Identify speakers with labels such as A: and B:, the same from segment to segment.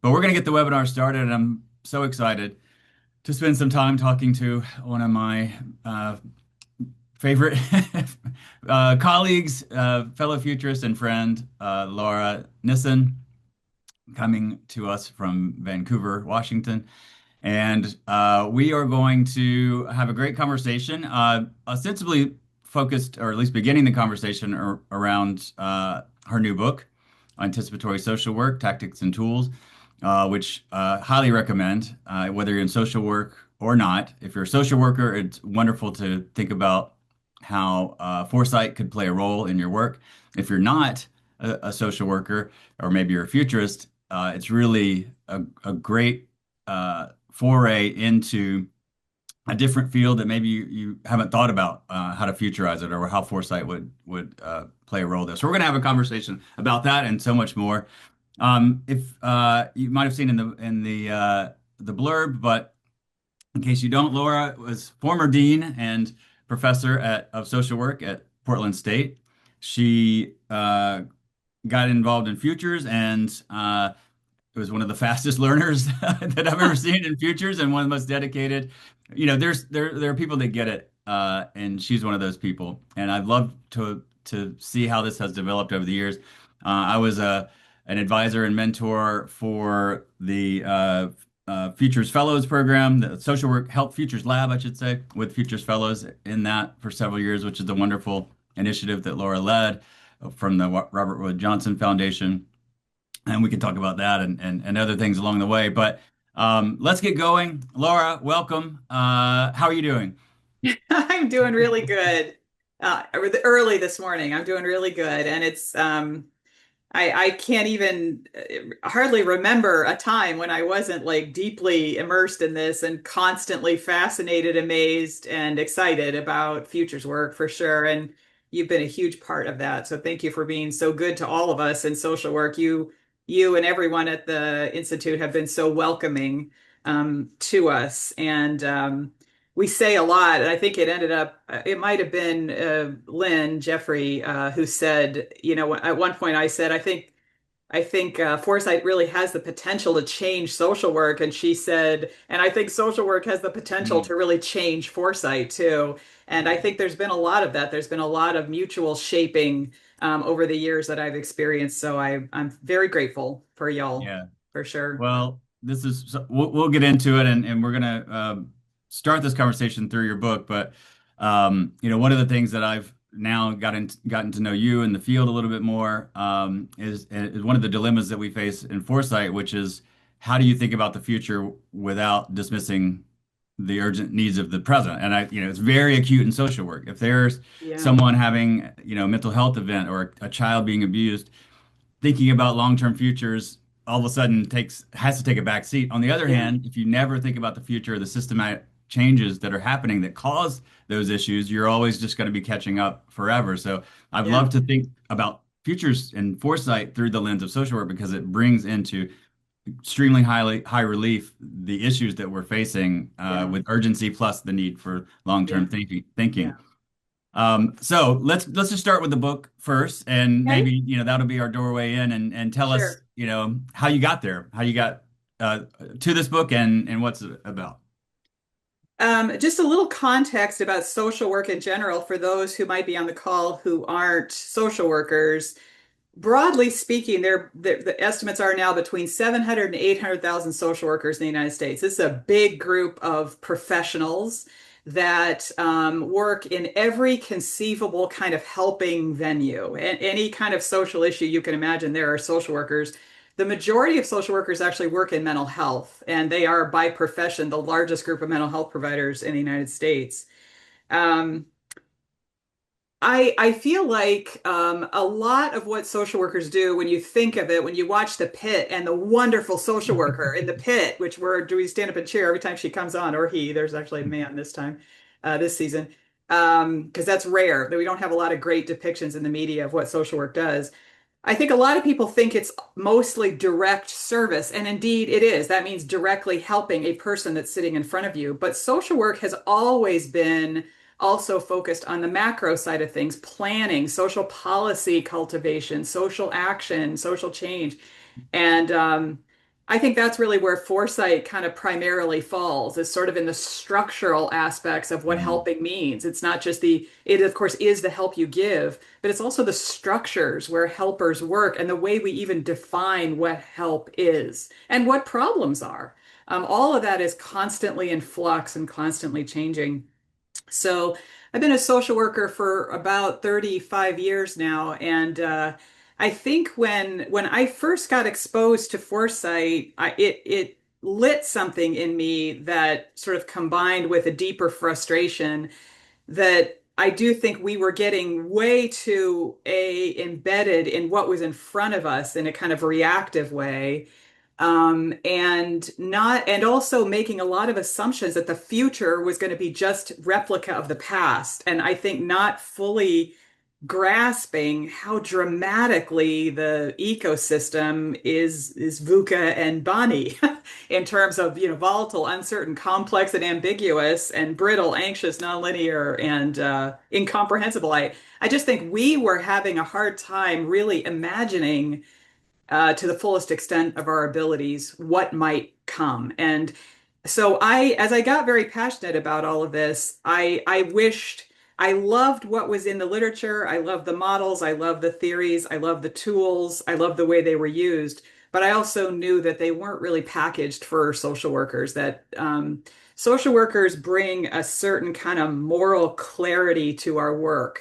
A: But we're going to get the webinar started, and I'm so excited to spend some time talking to one of my favorite colleagues, fellow futurist and friend, Laura Nissen, coming to us from Vancouver, Washington. And we are going to have a great conversation, ostensibly focused, or at least beginning the conversation around her new book, Anticipatory Social Work, Tactics and Tools, which highly recommend, whether you're in social work or not. If you're a social worker, it's wonderful to think about how foresight could play a role in your work. If you're not a social worker, or maybe you're a futurist, it's really a great foray into a different field that maybe you haven't thought about how to futurize it or how foresight would play a role there. So we're going to have a conversation about that and so much more. If you might have seen in the blurb, but in case you don't, Laura was former dean and professor of social work at Portland State. She got involved in futures and it was one of the fastest learners that I've ever seen in futures and one of the most dedicated. There are people that get it, and she's one of those people. And I'd love to see how this has developed over the years. I was an advisor and mentor for the Futures Fellows program, the Social Work Help Futures Lab, I should say, with Futures Fellows in that for several years, which is a wonderful initiative that Laura led from the Robert Wood Johnson Foundation. And we can talk about that and other things along the way. But let's get going. Laura, welcome. How are you doing?
B: I'm doing really good. Early this morning, I'm doing really good, and I can't even hardly remember a time when I wasn't like deeply immersed in this and constantly fascinated, amazed, and excited about futures work for sure. And you've been a huge part of that. So thank you for being so good to all of us in social work. You and everyone at the Institute have been so welcoming to us. And we say a lot, and I think it ended up, it might have been Lynn Jeffrey who said, at one point I said, I think Foresight really has the potential to change social work. And she said, and I think social work has the potential
A: Mm,
B: to really change Foresight too. And I think there's been a lot of that. There's been a lot of mutual shaping over the years that I've experienced. So I'm very grateful for y'all,
A: yeah.
B: for sure.
A: Well, this is we'll get into it, and we're gonna start this conversation through your book. But one of the things that I've now gotten to know you in the field a little bit more is one of the dilemmas that we face in foresight, which is how do you think about the future without dismissing the urgent needs of the present? And it's very acute in social work. If there's
B: Yeah.
A: someone having a mental health event or a child being abused, thinking about long-term futures all of a sudden takes has to take a back seat. On the other
B: Yeah.
A: hand, if you never think about the future, the systematic changes that are happening that cause those issues, you're always just going to be catching up forever. So I've
B: Yeah.
A: loved to think about futures and foresight through the lens of social work because it brings into extremely high relief the issues that we're facing
B: Yeah.
A: with urgency plus the need for long-term
B: Yeah.
A: thinking.
B: Yeah.
A: So let's just start with the book first, and
B: Okay.
A: maybe that'll be our doorway in, and tell us
B: Sure.
A: how you got there, how you got uh, to this book, and what's it about.
B: Just a little context about social work in general for those who might be on the call who aren't social workers. Broadly speaking, the estimates are now between 700 and 800,000 social workers in the United States. This is a big group of professionals that work in every conceivable kind of helping venue. Any kind of social issue you can imagine, there are social workers. The majority of social workers actually work in mental health, and they are by profession the largest group of mental health providers in the United States. Um, I feel like a lot of what social workers do, when you think of it, when you watch The Pit and the wonderful social worker in The Pit, which do we stand up and cheer every time she comes on, or he? There's actually a man this time, this season, because that's rare. That we don't have a lot of great depictions in the media of what social work does. I think a lot of people think it's mostly direct service, and indeed it is. That means directly helping a person that's sitting in front of you. But social work has always been also focused on the macro side of things, planning, social policy cultivation, social action, social change. And I think that's really where foresight kind of primarily falls, is sort of in the structural aspects of what
A: Mm,
B: helping means. It's not just it of course is the help you give, but it's also the structures where helpers work and the way we even define what help is and what problems are. All of that is constantly in flux and constantly changing. So I've been a social worker for about 35 years now, and I think when I first got exposed to foresight, it lit something in me that sort of combined with a deeper frustration that I do think we were getting way too embedded in what was in front of us in a kind of reactive way, and also making a lot of assumptions that the future was going to be just replica of the past. And I think not fully grasping how dramatically the ecosystem is VUCA and Bonnie in terms of, volatile, uncertain, complex, and ambiguous, and brittle, anxious, nonlinear, and incomprehensible. I just think we were having a hard time really imagining to the fullest extent of our abilities what might come. And so as I got very passionate about all of this, I wished I loved what was in the literature. I loved the models. I loved the theories. I loved the tools. I loved the way they were used. But I also knew that they weren't really packaged for social workers, that social workers bring a certain kind of moral clarity to our work.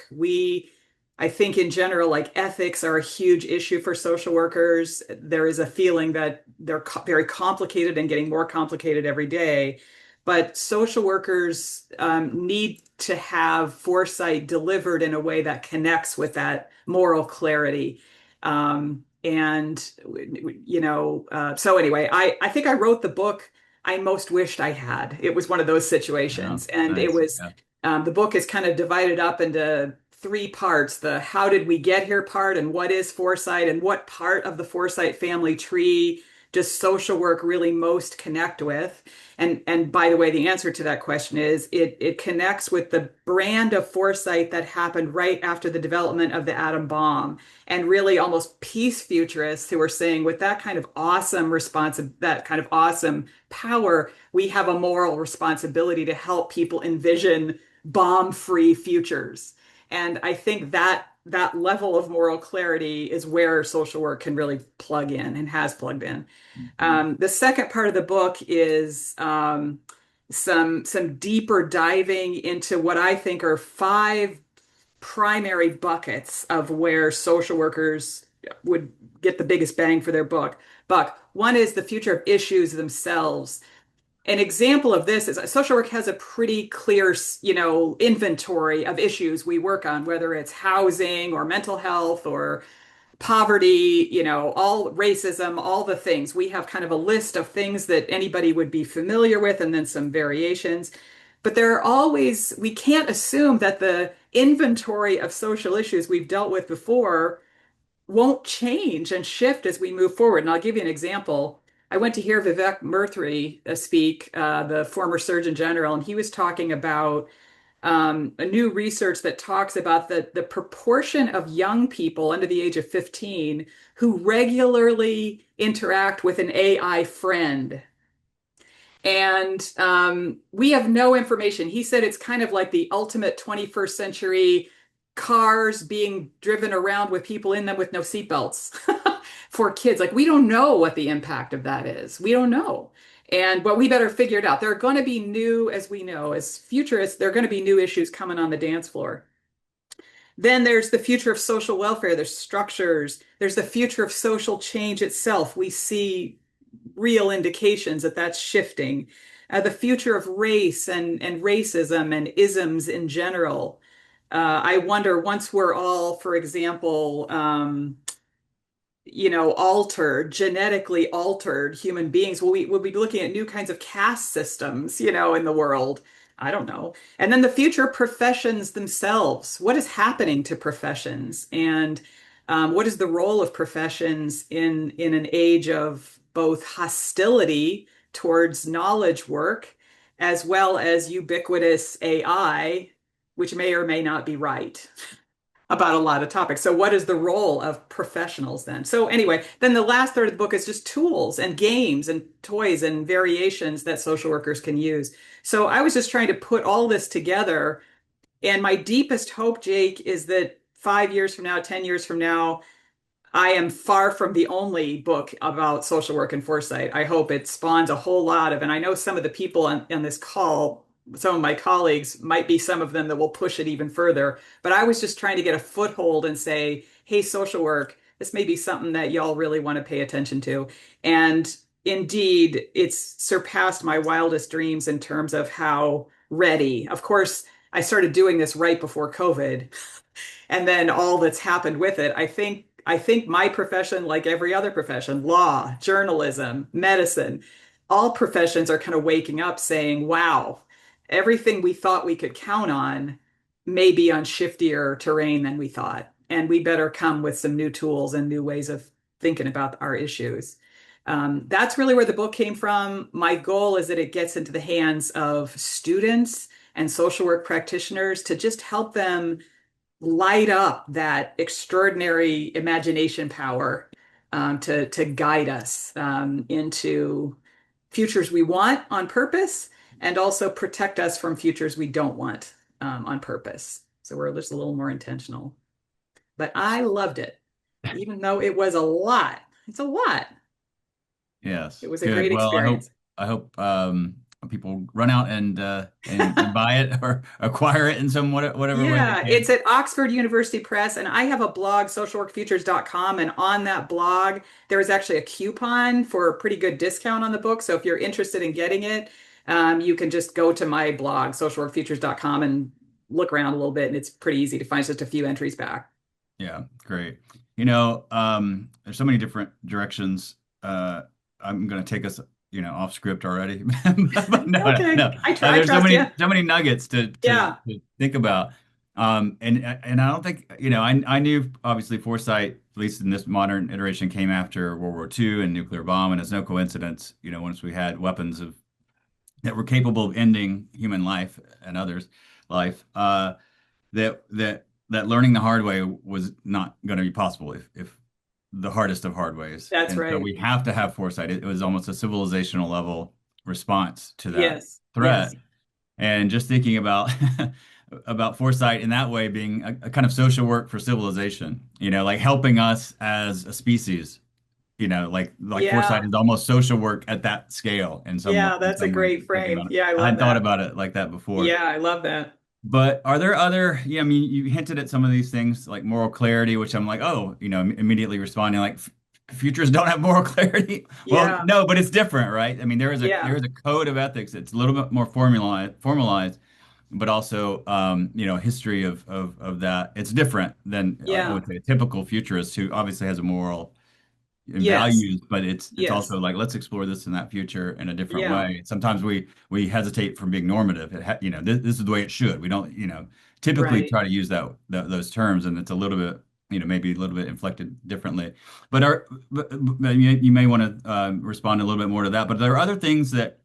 B: I think in general, like ethics are a huge issue for social workers. There is a feeling that they're very complicated and getting more complicated every day. But social workers need to have foresight delivered in a way that connects with that moral clarity. So anyway, I think I wrote the book I most wished I had. It was one of those
A: yeah,
B: situations. And it
A: nice.
B: was,
A: Yeah.
B: the book is kind of divided up into three parts: the how did we get here part, and what is foresight, and what part of the foresight family tree does social work really most connect with. And by the way, the answer to that question is it connects with the brand of foresight that happened right after the development of the atom bomb, and really almost peace futurists who are saying with that kind of awesome response, that kind of awesome power, we have a moral responsibility to help people envision bomb-free futures. And I think that level of moral clarity is where social work can really plug in and has plugged in.
A: Mhm.
B: The second part of the book is some deeper diving into what I think are five primary buckets of where social workers would get the biggest bang for their buck. One is the future of issues themselves. An example of this is social work has a pretty clear, inventory of issues we work on, whether it's housing or mental health or poverty, all racism, all the things. We have kind of a list of things that anybody would be familiar with, and then some variations. But we can't assume that the inventory of social issues we've dealt with before won't change and shift as we move forward. And I'll give you an example. I went to hear Vivek Murthy speak, the former Surgeon General, and he was talking about a new research that talks about the proportion of young people under the age of 15 who regularly interact with an AI friend. And we have no information. He said it's kind of like the ultimate 21st century cars being driven around with people in them with no seatbelts for kids. Like, we don't know what the impact of that is. We don't know. But we better figure it out. There are going to be new, as we know, as futurists, there are going to be new issues coming on the dance floor. Then there's the future of social welfare. There's structures. There's the future of social change itself. We see real indications that that's shifting. The future of race and racism and isms in general. I wonder, once we're all, for example, genetically altered human beings, will we be looking at new kinds of caste systems, in the world? I don't know. And then the future professions themselves. What is happening to professions? And what is the role of professions in an age of both hostility towards knowledge work as well as ubiquitous AI, which may or may not be right? about a lot of topics. So what is the role of professionals then? So anyway, then the last third of the book is just tools and games and toys and variations that social workers can use. So I was just trying to put all this together. And my deepest hope, Jake, is that 5 years from now, 10 years from now, I am far from the only book about social work and foresight. I hope it spawns a whole lot of, and I know some of the people on this call, some of my colleagues might be some of them that will push it even further. But I was just trying to get a foothold and say, hey, social work, this may be something that y'all really want to pay attention to. And indeed, it's surpassed my wildest dreams in terms of how ready. Of course, I started doing this right before COVID and then all that's happened with it. I think my profession, like every other profession, law, journalism, medicine, all professions are kind of waking up saying, wow, everything we thought we could count on may be on shiftier terrain than we thought. And we better come with some new tools and new ways of thinking about our issues. That's really where the book came from. My goal is that it gets into the hands of students and social work practitioners to just help them light up that extraordinary imagination power to guide us into futures we want on purpose and also protect us from futures we don't want on purpose. So we're just a little more intentional. But I loved it, even though it was a lot. It's a lot. It
A: Yes,
B: was a
A: good.
B: great
A: Well,
B: experience.
A: I hope people run out and buy it or acquire it in some whatever way they
B: Yeah, it's
A: can.
B: at Oxford University Press, and I have a blog, socialworkfutures.com, and on that blog, there is actually a coupon for a pretty good discount on the book. So if you're interested in getting it, you can just go to my blog, socialworkfutures.com, and look around a little bit, and it's pretty easy to find just a few entries back.
A: Yeah, great. There's so many different directions. I'm going to take us, off script already. But no,
B: Okay,
A: no.
B: I
A: There's
B: trust you.
A: so many nuggets
B: Yeah,
A: to think about. And I don't think, I knew obviously foresight, at least in this modern iteration, came after World War II and nuclear bomb, and it's no coincidence, once we had weapons that were capable of ending human life and others' life. That learning the hard way was not going to be possible if the hardest of hard ways.
B: that's
A: And so
B: right.
A: we have to have foresight. It was almost a civilizational level response to that
B: Yes, yes,
A: threat. And just thinking about about foresight in that way being a kind of social work for civilization, like helping us as a species, like
B: yeah,
A: foresight is almost social work at that scale
B: yeah,
A: in
B: that's a
A: some ways,
B: great
A: thinking
B: frame.
A: about it.
B: Yeah, I
A: I
B: love
A: hadn't thought
B: that.
A: about it like that before.
B: Yeah, I love that.
A: But are there other, yeah, I mean, you hinted at some of these things like moral clarity, which I'm like, oh, immediately responding like futures don't have moral clarity. Well,
B: Yeah,
A: no, but it's different, right? I mean, there
B: yeah,
A: is a code of ethics. It's a little bit more formalized, but also, history of that. It's different than I
B: yeah,
A: would say a typical futurist who obviously has a moral and
B: yes,
A: values, but it's
B: yes,
A: also like let's explore this in that future in a different
B: yeah,
A: way. Sometimes we hesitate from being normative. This is the way it should. We don't, typically
B: right.
A: try to use those terms, and it's a little bit, maybe a little bit inflected differently. But you may want to respond a little bit more to that. But there are other things that,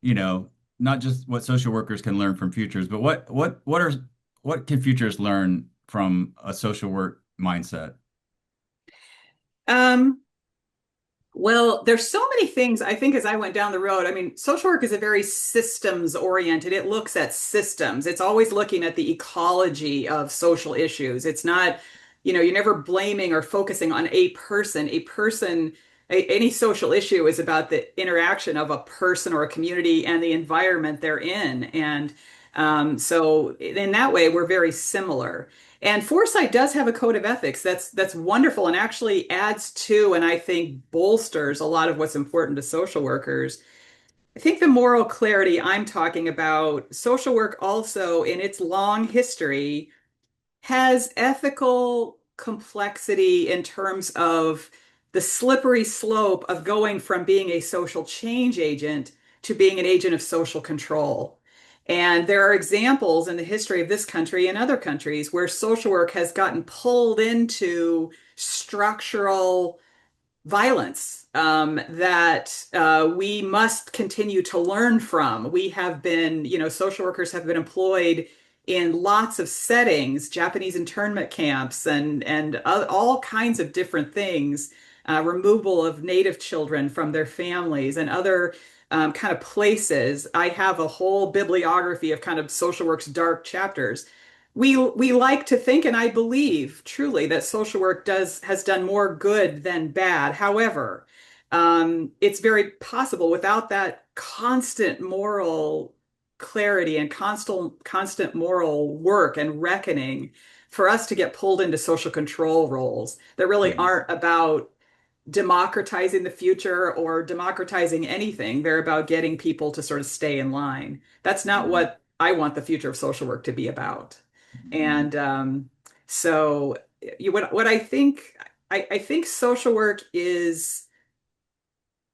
A: you know, not just what social workers can learn from futures, but what can futures learn from a social work mindset?
B: Um, Well, there's so many things I think as I went down the road. I mean, social work is a very systems oriented. It looks at systems. It's always looking at the ecology of social issues. It's not, you're never blaming or focusing on a person. Any social issue is about the interaction of a person or a community and the environment they're in. And so in that way, we're very similar. And Foresight does have a code of ethics that's wonderful and actually adds to and I think bolsters a lot of what's important to social workers. I think the moral clarity I'm talking about, social work also in its long history has ethical complexity in terms of the slippery slope of going from being a social change agent to being an agent of social control. And there are examples in the history of this country and other countries where social work has gotten pulled into structural violence that we must continue to learn from. We have been, social workers have been employed in lots of settings, Japanese internment camps and all kinds of different things, removal of native children from their families and other kind of places. I have a whole bibliography of kind of social work's dark chapters. We like to think, and I believe truly that social work has done more good than bad. However, it's very possible without that constant moral clarity and constant moral work and reckoning for us to get pulled into social control roles that really
A: Mm,
B: aren't about democratizing the future or democratizing anything. They're about getting people to sort of stay in line. That's not
A: mm,
B: what I want the future of social work to be about.
A: mm,
B: And so, what I think, I think social work is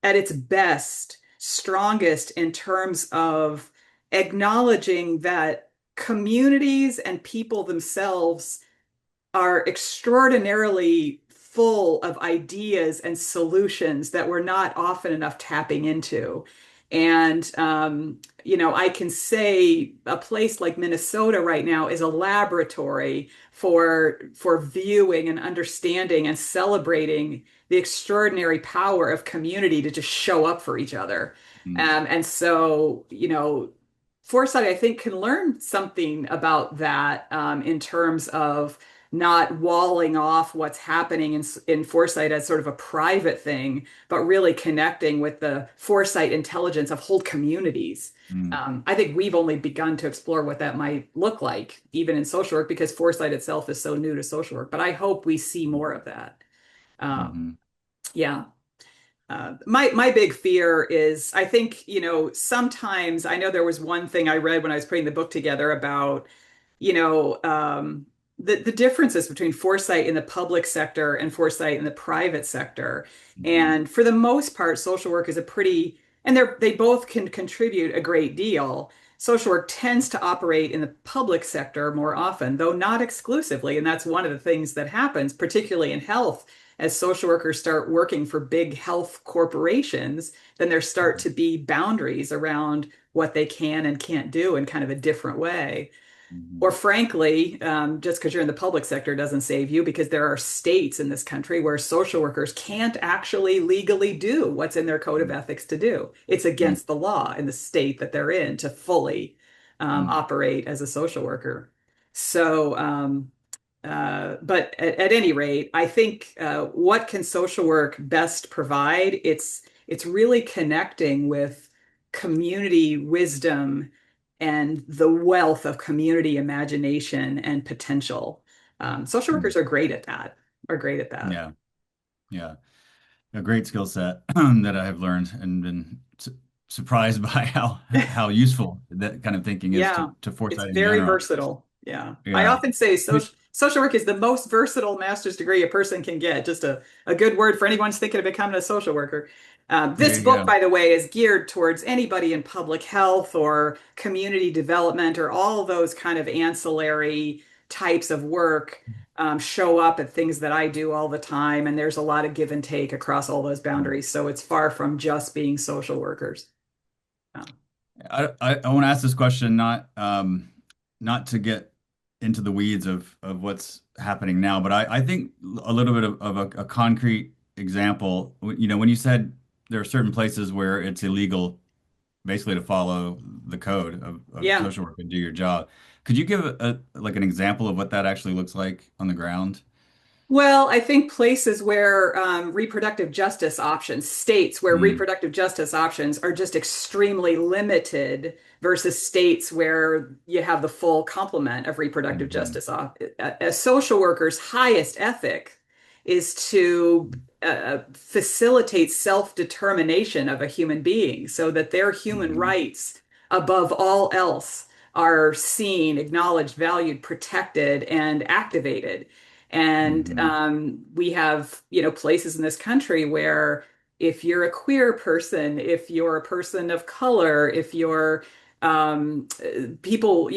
B: at its best, strongest in terms of acknowledging that communities and people themselves are extraordinarily full of ideas and solutions that we're not often enough tapping into. And, I can say a place like Minnesota right now is a laboratory for viewing and understanding and celebrating the extraordinary power of community to just show up for each other.
A: mm,
B: And so, Foresight, I think, can learn something about that in terms of not walling off what's happening in Foresight as sort of a private thing, but really connecting with the Foresight intelligence of whole communities.
A: mm,
B: I think we've only begun to explore what that might look like, even in social work, because Foresight itself is so new to social work. But I hope we see more of that. Um,
A: mhm,
B: yeah. My big fear is I think, sometimes I know there was one thing I read when I was putting the book together about, you know, um, the differences between foresight in the public sector and foresight in the private sector.
A: mhm,
B: And for the most part, social work is a pretty, and they both can contribute a great deal. Social work tends to operate in the public sector more often, though not exclusively. And that's one of the things that happens, particularly in health as social workers start working for big health corporations, then there start to be boundaries around what they can and can't do in kind of a different way.
A: mhm,
B: Or frankly, just because you're in the public sector doesn't save you because there are states in this country where social workers can't actually legally do what's in their code of ethics to do. It's
A: mm,
B: against the law in the state that they're in to fully
A: mm,
B: operate as a social worker. So, but at any rate, I think what can social work best provide? It's really connecting with community wisdom and the wealth of community imagination and potential. Social
A: mm.
B: workers are great at that. Are great at that.
A: Yeah, yeah. A great skill set that I have learned and been surprised by how useful that kind of thinking is
B: Yeah,
A: to
B: it's
A: foresight in
B: very
A: general.
B: versatile. Yeah. I
A: Yeah.
B: often say social work is the most versatile master's degree a person can get. Just a good word for anyone who's thinking of becoming a social worker.
A: There
B: This
A: you
B: book,
A: go.
B: by the way, is geared towards anybody in public health or community development or all those kind of ancillary types of work show up at things that I do all the time. And there's a lot of give and take across all those boundaries. So it's far from just being social workers. Um,
A: I want to ask this question not to get into the weeds of what's happening now, but I think a little bit of a concrete example. When you said there are certain places where it's illegal basically to follow the code of
B: yeah.
A: social work and do your job. Could you give like an example of what that actually looks like on the ground?
B: Well, I think places where reproductive justice options, states where
A: Mm,
B: reproductive justice options are just extremely limited versus states where you have the full complement of reproductive
A: mhm,
B: justice. A social worker's highest ethic is to facilitate self-determination of a human being so that their human
A: mhm,
B: rights, above all else, are seen, acknowledged, valued, protected, and activated. And
A: mhm,
B: we have, places in this country where if you're a queer person, if you're a person of color, if you're people,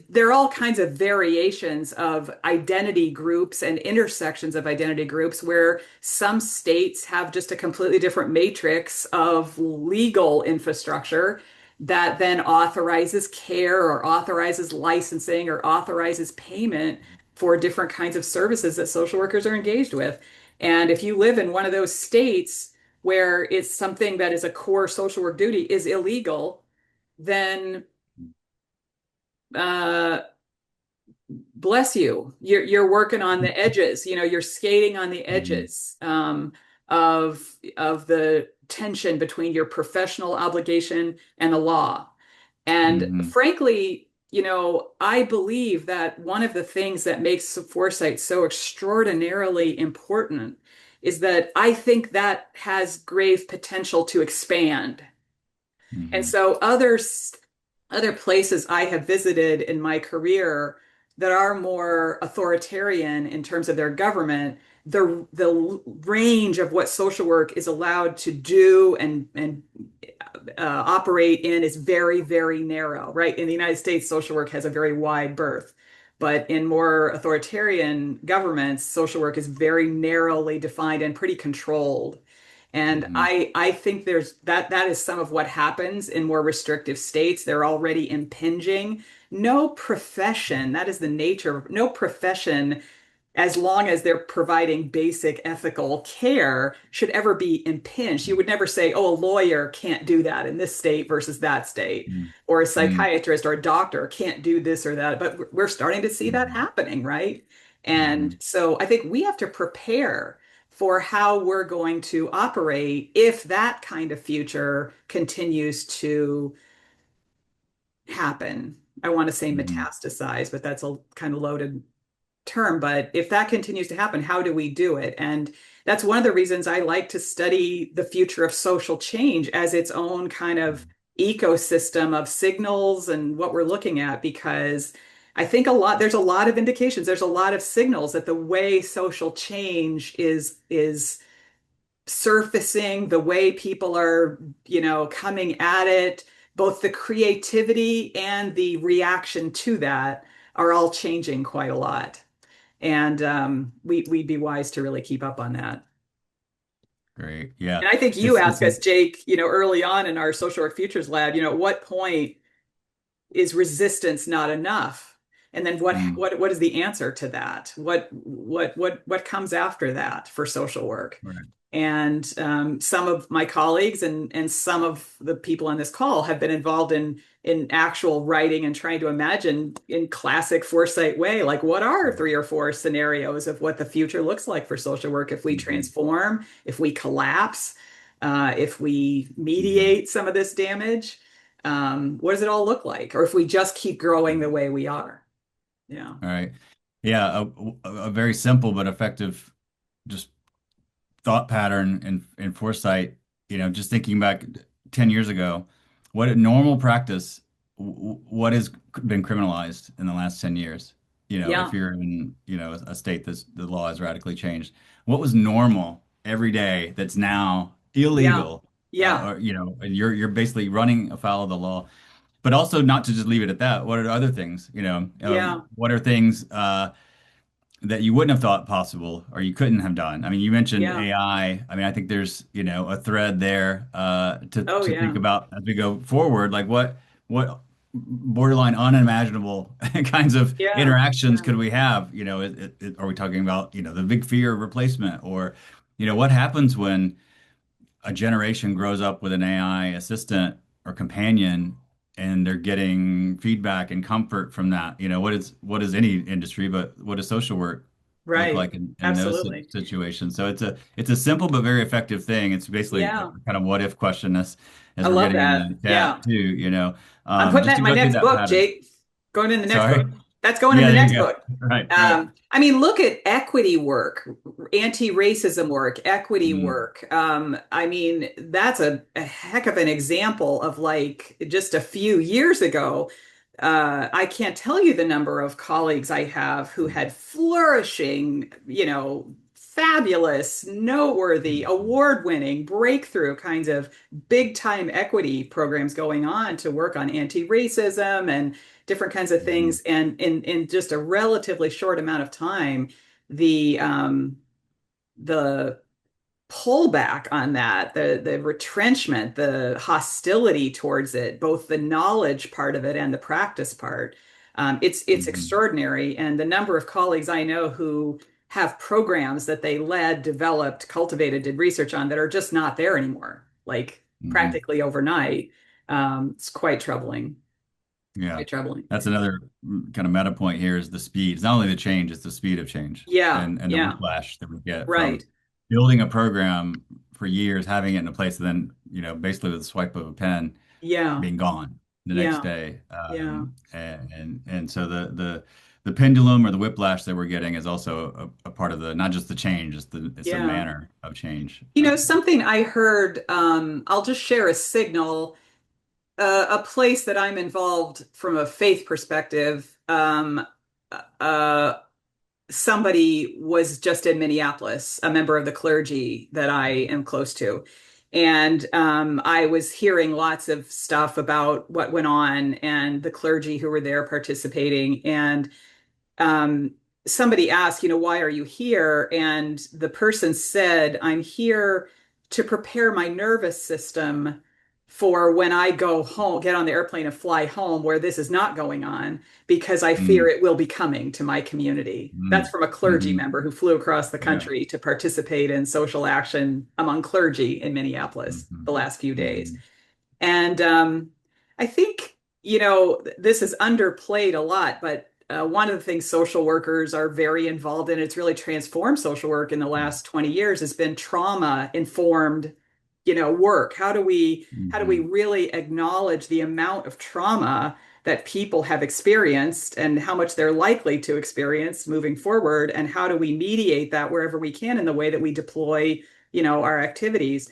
B: there are all kinds of variations of identity groups and intersections of identity groups where some states have just a completely different matrix of legal infrastructure that then authorizes care or authorizes licensing or authorizes payment for different kinds of services that social workers are engaged with. And if you live in one of those states where it's something that is a core social work duty is illegal, then uh, bless you. You're working on the edges. You're skating on the
A: Mhm.
B: edges of the tension between your professional obligation and the law. And
A: Mhm.
B: frankly, I believe that one of the things that makes foresight so extraordinarily important is that I think that has grave potential to expand. And
A: Mhm.
B: so other places I have visited in my career that are more authoritarian in terms of their government, the range of what social work is allowed to do and operate in is very, very narrow, right? In the United States, social work has a very wide berth. But in more authoritarian governments, social work is very narrowly defined and pretty controlled. And
A: Mhm.
B: I think that is some of what happens in more restrictive states. They're already impinging. No profession, that is the nature of no profession, as long as they're providing basic ethical care, should ever be impinged. You would never say, oh, a lawyer can't do that in this state versus that state,
A: Mhm.
B: or a
A: Mhm.
B: psychiatrist or a doctor can't do this or that. But we're starting to see that
A: Mhm.
B: happening, right? And
A: Mhm.
B: so I think we have to prepare for how we're going to operate if that kind of future continues to happen. I want to say
A: Mhm.
B: metastasize, but that's a kind of loaded term, but if that continues to happen, how do we do it? And that's one of the reasons I like to study the future of social change as its own kind of ecosystem of signals and what we're looking at, because I think there's a lot of indications, there's a lot of signals that the way social change is surfacing, the way people are, coming at it, both the creativity and the reaction to that are all changing quite a lot. And we'd be wise to really keep up on that.
A: Great. Yeah.
B: And I think you
A: It's
B: asked
A: a
B: us, Jake, early on in our social work futures lab, at what point is resistance not enough? And then what
A: mm,
B: what what is the answer to that? What comes after that for social work?
A: right.
B: And some of my colleagues and some of the people on this call have been involved in actual writing and trying to imagine in classic foresight way, like what are three or four scenarios of what the future looks like for social work if we
A: Mhm.
B: transform, if we collapse, if we
A: Mhm.
B: mediate some of this damage. What does it all look like? Or if we just keep growing the way we are? Yeah.
A: All right. Yeah, a very simple but effective just thought pattern in foresight, just thinking back 10 years ago, what a normal practice, what has been criminalized in the last 10 years? If
B: Yeah.
A: you're in, a state that's the law has radically changed. What was normal every day that's now
B: Yeah.
A: illegal?
B: Yeah.
A: Or, and you're basically running afoul of the law, but also not to just leave it at that. What are other things?
B: Yeah.
A: What are things that you wouldn't have thought possible or you couldn't have done? I mean, you mentioned
B: Yeah.
A: AI. I mean, I think there's, a thread there to
B: Oh,
A: think
B: yeah.
A: about as we go forward. Like what borderline unimaginable kinds of
B: Yeah.
A: interactions
B: Yeah.
A: could we have? Are we talking about, the big fear of replacement or, what happens when a generation grows up with an AI assistant or companion and they're getting feedback and comfort from that. What is any industry, but what does social work look
B: Right.
A: like in those
B: Absolutely.
A: situations? So it's a simple but very effective thing. It's basically a
B: Yeah.
A: kind of what if question as
B: I
A: we're
B: love
A: getting in
B: that.
A: the
B: Yeah.
A: chat too,
B: I'm putting
A: just
B: that
A: to
B: in my
A: go through
B: next
A: that
B: book,
A: pattern.
B: Jake. Going in the next book.
A: Sorry.
B: That's going in
A: Yeah,
B: the
A: there
B: next
A: you go.
B: book.
A: Right, right.
B: I mean, look at equity work, anti-racism work, equity
A: Mm,
B: work. I mean, that's a heck of an example of like just a few years ago. I can't tell you the number of colleagues I have who had flourishing, fabulous, noteworthy,
A: mm,
B: award-winning, breakthrough kinds of big-time equity programs going on to work on anti-racism and different kinds of
A: mm,
B: things. And in just a relatively short amount of time, the the pullback on that, the retrenchment, the hostility towards it, both the knowledge part of it and the practice part. It's
A: Hmm.
B: extraordinary. And the number of colleagues I know who have programs that they led, developed, cultivated, did research on that are just not there anymore, like
A: Hmm.
B: practically overnight. It's quite troubling,
A: Yeah.
B: quite troubling.
A: That's another kind of meta point here is the speed. It's not only the change, it's the speed of change
B: Yeah,
A: and the
B: yeah,
A: whiplash that we get
B: right.
A: from building a program for years, having it in a place, and then, basically with a swipe of a pen,
B: Yeah,
A: being gone the next
B: yeah,
A: day.
B: yeah,
A: And so the pendulum or the whiplash that we're getting is also a part of the not just the change, it's the
B: yeah.
A: manner of change.
B: Something I heard, I'll just share a signal, a place that I'm involved from a faith perspective. Uh, Somebody was just in Minneapolis, a member of the clergy that I am close to. And I was hearing lots of stuff about what went on and the clergy who were there participating. And um, somebody asked, why are you here? And the person said, I'm here to prepare my nervous system for when I go home, get on the airplane and fly home where this is not going on, because I fear
A: Mm,
B: it will be coming to my community. That's
A: mm,
B: from a clergy
A: hmm.
B: member who flew across the
A: Yeah.
B: country to participate in social action among clergy in Minneapolis
A: Hmm.
B: the last few days.
A: Hmm.
B: And I think, this is underplayed a lot, but one of the things social workers are very involved in, it's really transformed social work in the last 20 years, has been trauma informed, work. How do we
A: Hmm.
B: really acknowledge the amount of trauma that people have experienced and how much they're likely to experience moving forward? And how do we mediate that wherever we can in the way that we deploy, our activities?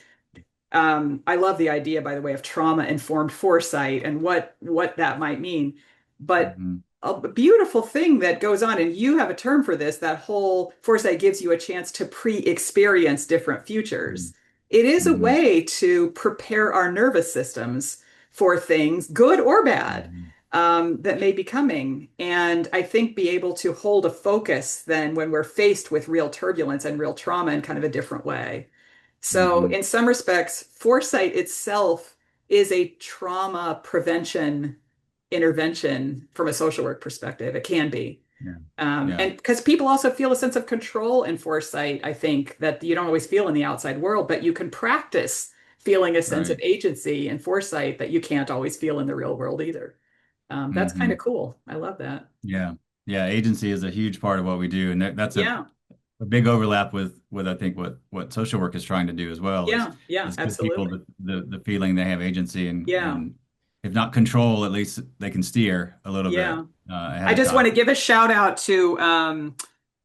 B: I love the idea, by the way, of trauma-informed foresight and what that might mean. But
A: Hmm.
B: a beautiful thing that goes on, and you have a term for this, that whole foresight gives you a chance to pre-experience different futures. It is a
A: Hmm.
B: way to prepare our nervous systems for things, good or bad,
A: Hmm.
B: that may be coming. And I think be able to hold a focus then when we're faced with real turbulence and real trauma in kind of a different way. So,
A: Hmm.
B: in some respects, foresight itself is a trauma prevention intervention from a social work perspective. It can be.
A: Yeah. Yeah.
B: And because people also feel a sense of control in foresight, I think that you don't always feel in the outside world, but you can practice feeling a sense of
A: Right.
B: agency and foresight that you can't always feel in the real world either. That's kind
A: Hmm.
B: of cool. I love that.
A: Yeah. Yeah. Agency is a huge part of what we do. And that's
B: Yeah,
A: a big overlap with I think what social work is trying to do as well
B: yeah, yeah,
A: is give people
B: absolutely.
A: the feeling they have agency
B: Yeah,
A: and if not control, at least they can steer a little bit
B: yeah.
A: ahead
B: I
A: of
B: just want to
A: time.
B: give a shout out to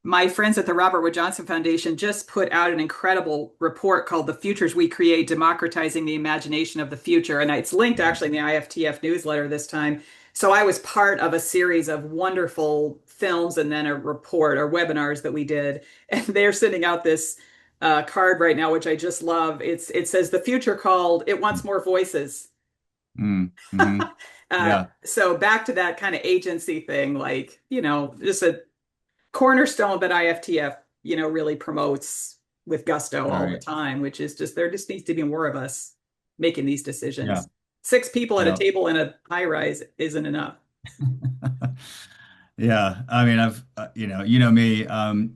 B: my friends at the Robert Wood Johnson Foundation just put out an incredible report called The Futures We Create, Democratizing the Imagination of the Future. And it's linked actually in the IFTF newsletter this time. So I was part of a series of wonderful films and then a report or webinars that we did. And they're sending out this card right now, which I just love. It says the future called, it wants more voices.
A: Mm, hmm. Yeah.
B: So back to that kind of agency thing, like, just a cornerstone that IFTF, really promotes with gusto
A: All
B: all the
A: right.
B: time, which is just there just needs to be more of us making these
A: Yeah.
B: decisions. Six people at a
A: Yeah.
B: table in a high rise isn't enough.
A: Yeah, I mean, I've me,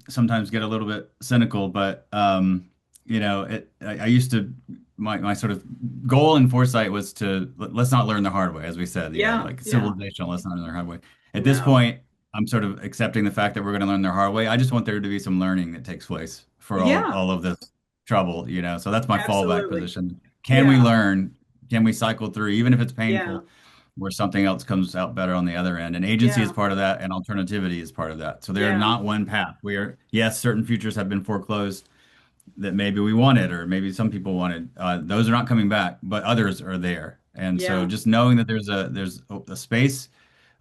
A: sometimes get a little bit cynical, but I used to my sort of goal in foresight was to let's not learn the hard way, as we said,
B: Yeah,
A: like
B: yeah.
A: civilization, let's not learn the hard way. At this
B: No.
A: point, I'm sort of accepting the fact that we're going to learn the hard way. I just want there to be some learning that takes place for
B: Yeah,
A: all of this trouble, So that's my fallback
B: absolutely.
A: position. Can we
B: Yeah,
A: learn? Can we cycle through, even if it's
B: yeah,
A: painful? Where something else comes out better on the other end. And agency is
B: yeah,
A: part of that, and alternativity is part of that. So they're
B: yeah,
A: not one path. We are, yes, certain futures have been foreclosed that maybe we wanted, or maybe some people wanted. Those are not coming back, but others are there. And so
B: yeah,
A: just knowing that there's a space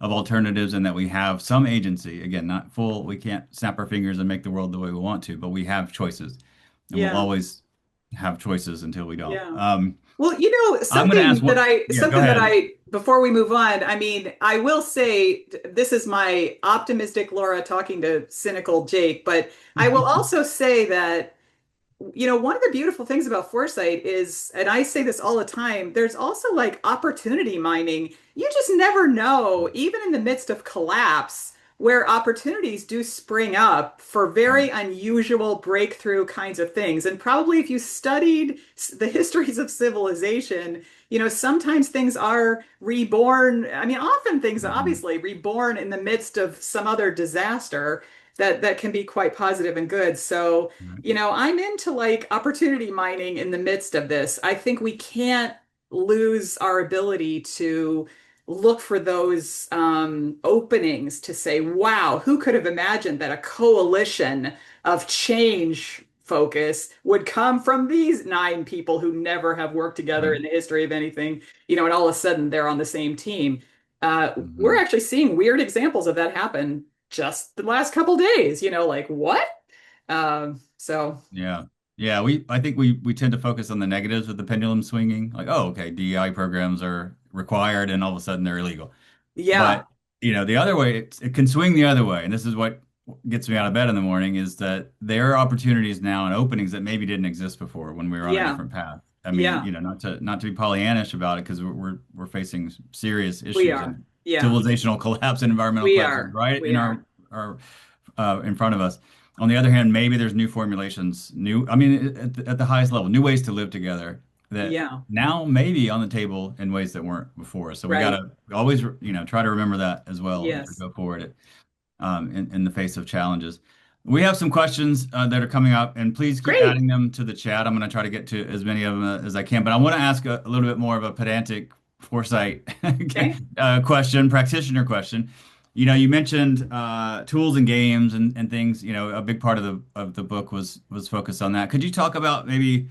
A: of alternatives and that we have some agency, again, not full, we can't snap our fingers and make the world the way we want to, but we have choices. And we'll
B: yeah,
A: always have choices until we don't.
B: yeah. Well,
A: I'm going to ask one. Yeah, go
B: something that
A: ahead.
B: I, before we move on, I mean, I will say this is my optimistic Laura talking to cynical Jake, but I will also say that one of the beautiful things about foresight is, and I say this all the time, there's also like opportunity mining. You just never know, even in the midst of collapse, where opportunities do spring up for
A: Right.
B: very unusual breakthrough kinds of things. And probably if you studied the histories of civilization, sometimes things are reborn. I mean, often things are
A: Mhm.
B: obviously reborn in the midst of some other disaster that can be quite positive and good. So,
A: Right.
B: I'm into like opportunity mining in the midst of this. I think we can't lose our ability to look for those openings to say, wow, who could have imagined that a coalition of change focus would come from these 9 people who never have worked together
A: Right.
B: in the history of anything, and all of a sudden they're on the same team. We're
A: Mhm.
B: actually seeing weird examples of that happen just the last couple days, like what? So
A: Yeah. Yeah, I think we tend to focus on the negatives of the pendulum swinging, like, oh, okay, DEI programs are required and all of a sudden they're illegal.
B: yeah,
A: But, the other way, it can swing the other way. And this is what gets me out of bed in the morning is that there are opportunities now and openings that maybe didn't exist before when we were on a
B: yeah,
A: different path. I mean,
B: yeah,
A: not to be Pollyannish about it because we're facing serious
B: we
A: issues
B: are.
A: and
B: Yeah,
A: civilizational collapse and environmental
B: we
A: collapse
B: are.
A: right
B: We
A: in
B: are.
A: our in front of us. On the other hand, maybe there's new formulations, I mean, at the highest level, new ways to live together that
B: Yeah,
A: now may be on the table in ways that weren't before. So we got
B: right.
A: to always, try to remember that as well as we
B: Yes.
A: go forward in the face of challenges. We have some questions that are coming up, and please keep
B: Great.
A: adding them to the chat. I'm going to try to get to as many of them as I can, but I want to ask a little bit more of a pedantic foresight
B: Okay.
A: question, practitioner question. You mentioned tools and games and things. A big part of the book was focused on that. Could you talk about maybe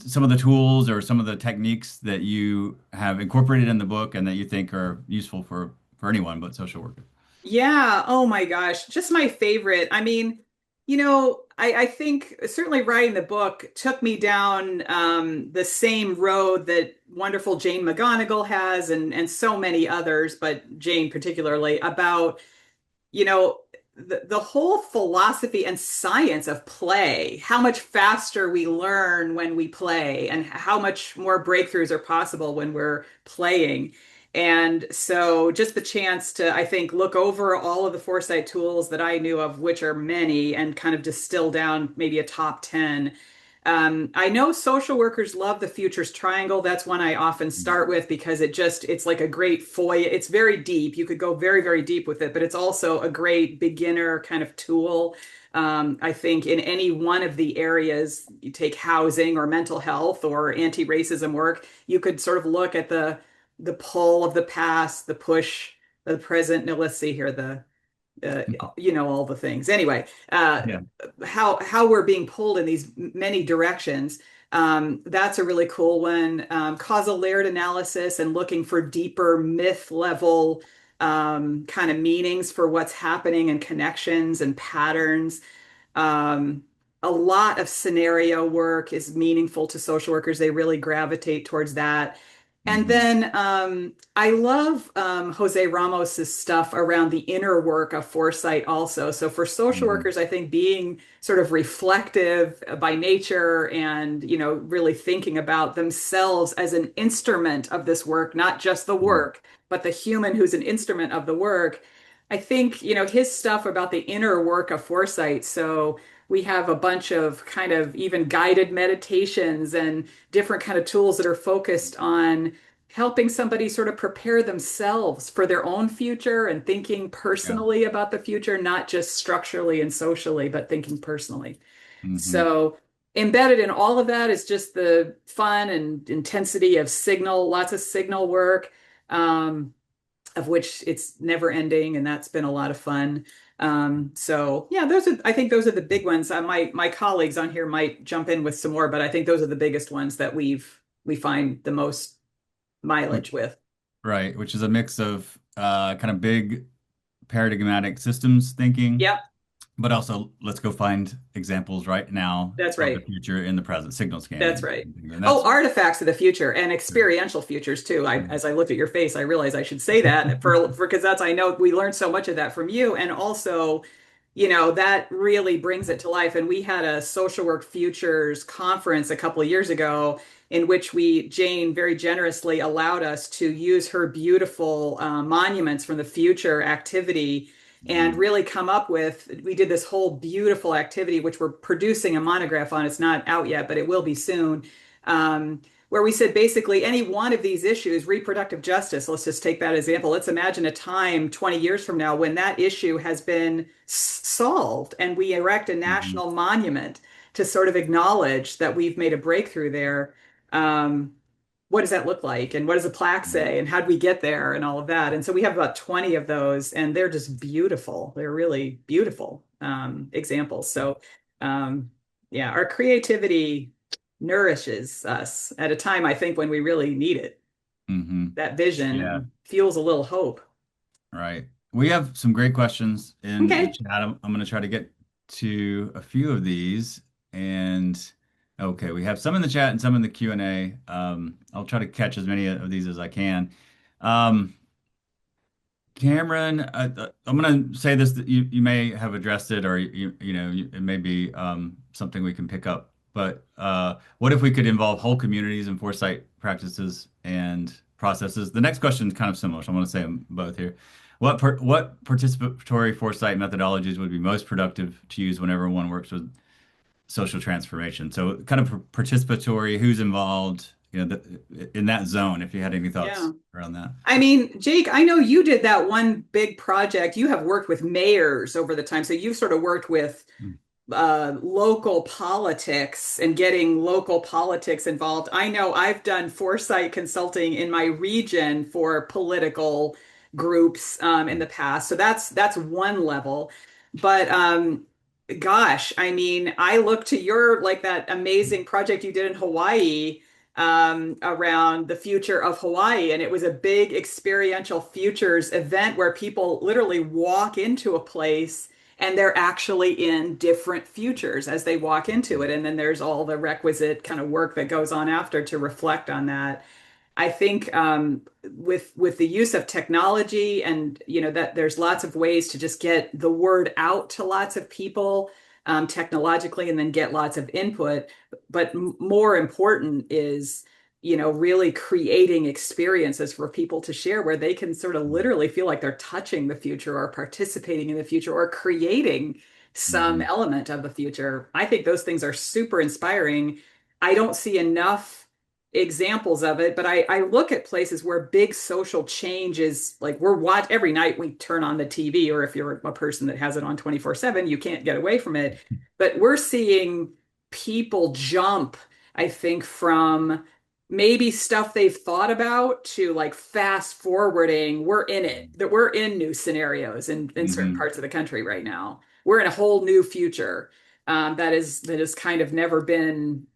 A: some of the tools or some of the techniques that you have incorporated in the book and that you think are useful for anyone but social workers?
B: Yeah. Oh my gosh. Just my favorite. I mean, I think certainly writing the book took me down the same road that wonderful Jane McGonigal has and so many others, but Jane particularly, about you know, the whole philosophy and science of play, how much faster we learn when we play, and how much more breakthroughs are possible when we're playing. And so, just the chance to, I think, look over all of the foresight tools that I knew of, which are many, and kind of distill down maybe a top 10. I know social workers love the futures triangle. That's one I often start with because it's like a great foil. It's very deep. You could go very, very deep with it, but it's also a great beginner kind of tool. I think in any one of the areas, you take housing or mental health or anti-racism work, you could sort of look at the pull of the past, the push of the present. No, let's see here, uh, all the things. Anyway,
A: Yeah.
B: how we're being pulled in these many directions. That's a really cool one. Causal layered analysis and looking for deeper myth level kind of meanings for what's happening and connections and patterns. Um, a lot of scenario work is meaningful to social workers. They really gravitate towards that. And
A: Hmm.
B: then I love Jose Ramos's stuff around the inner work of foresight also. So for social
A: Hmm.
B: workers, I think being sort of reflective by nature and, really thinking about themselves as an instrument of this work, not just the work, but the human who's an instrument of the work. I think, his stuff about the inner work of foresight. So we have a bunch of kind of even guided meditations and different kind of tools that are focused on helping somebody sort of prepare themselves for their own future and thinking
A: Yeah.
B: personally about the future, not just structurally and socially, but thinking personally.
A: Hmm.
B: So embedded in all of that is just the fun and intensity of signal, lots of signal work. Of which it's never ending, and that's been a lot of fun. So yeah, I think those are the big ones. My colleagues on here might jump in with some more, but I think those are the biggest ones that we find the most mileage
A: Which
B: with.
A: Right, which is a mix of kind of big paradigmatic systems thinking,
B: Yep,
A: but also let's go find examples right now
B: that's
A: of the
B: right.
A: future in the present, signal
B: That's
A: scanning.
B: right.
A: And
B: Oh,
A: that's
B: artifacts of the future and experiential futures too. As I looked at your face, I realized I should say that for because that's I know we learned so much of that from you, and also that really brings it to life. And we had a social work futures conference a couple of years ago in which Jane very generously allowed us to use her beautiful monuments from the future activity and
A: Mhm.
B: really come up with, we did this whole beautiful activity, which we're producing a monograph on. It's not out yet, but it will be soon. Where we said basically any one of these issues, reproductive justice, let's just take that example. Let's imagine a time 20 years from now when that issue has been solved and we erect a
A: Mhm.
B: national monument to sort of acknowledge that we've made a breakthrough there. Um, what does that look like? And what does a plaque
A: Mhm.
B: say? And how did we get there? And all of that. And so we have about 20 of those, and they're just beautiful. They're really beautiful examples. So, um, yeah, our creativity nourishes us at a time, I think, when we really need it.
A: Mhm.
B: That vision
A: Yeah.
B: and fuels a little hope.
A: Right. We have some great questions in the
B: Okay.
A: chat. I'm going to try to get to a few of these. And okay, we have some in the chat and some in the Q&A. I'll try to catch as many of these as I can. Um, Cameron, I'm going to say this that you may have addressed it, or it may be something we can pick up. But what if we could involve whole communities in foresight practices and processes? The next question is kind of similar, so I'm going to say them both here. What participatory foresight methodologies would be most productive to use whenever one works with social transformation? So, kind of participatory, who's involved, in that zone. If you had any
B: Yeah.
A: thoughts around that.
B: I mean, Jake, I know you did that one big project. You have worked with mayors over the time. So you've sort of worked with local politics and getting local politics involved. I know I've done foresight consulting in my region for political groups in the past. So that's one level. But gosh, I mean, I look to your like that amazing project you did in Hawaii around the future of Hawaii. And it was a big experiential futures event where people literally walk into a place and they're actually in different futures as they walk into it. And then there's all the requisite kind of work that goes on after to reflect on that. I think with the use of technology and that there's lots of ways to just get the word out to lots of people technologically and then get lots of input. But more important is really creating experiences for people to share where they can sort of literally feel like they're touching the future or participating in the future or creating some
A: Mhm.
B: element of the future. I think those things are super inspiring. I don't see enough examples of it, but I look at places where big social change is like we're watch every night we turn on the TV, or if you're a person that has it on 24/7, you can't get away from it. But we're seeing people jump, I think, from maybe stuff they've thought about to like fast forwarding. We're in it, that we're in new scenarios in certain
A: Mhm.
B: parts of the country right now. We're in a whole new future that has kind of never been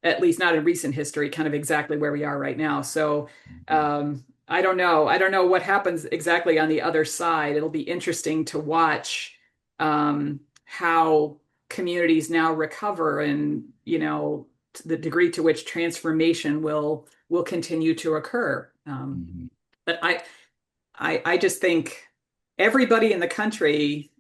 B: at least not in recent history, kind of exactly where we are right now. So
A: Mhm.
B: I don't know. I don't know what happens exactly on the other side. It'll be interesting to watch how communities now recover and, the degree to which transformation will continue to occur.
A: Mhm.
B: But I just think everybody in the country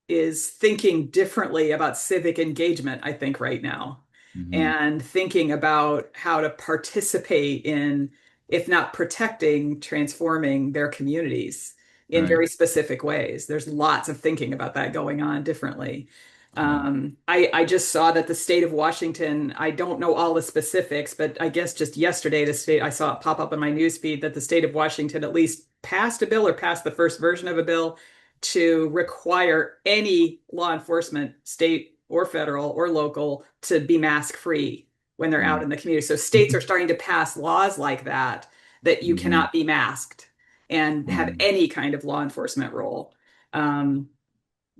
B: is thinking differently about civic engagement, I think, right now,
A: Mhm.
B: and thinking about how to participate in, if not protecting, transforming their communities in
A: Right.
B: very specific ways. There's lots of thinking about that going on differently.
A: Yeah.
B: I just saw that the state of Washington, I don't know all the specifics, but I guess just yesterday, I saw it pop up in my newsfeed that the state of Washington at least passed a bill or passed the first version of a bill to require any law enforcement, state or federal or local, to be mask free when they're out
A: Mm.
B: in the community. So states are starting to pass laws like that, that you
A: Mhm.
B: cannot be masked and have
A: Mhm.
B: any kind of law enforcement role. Um,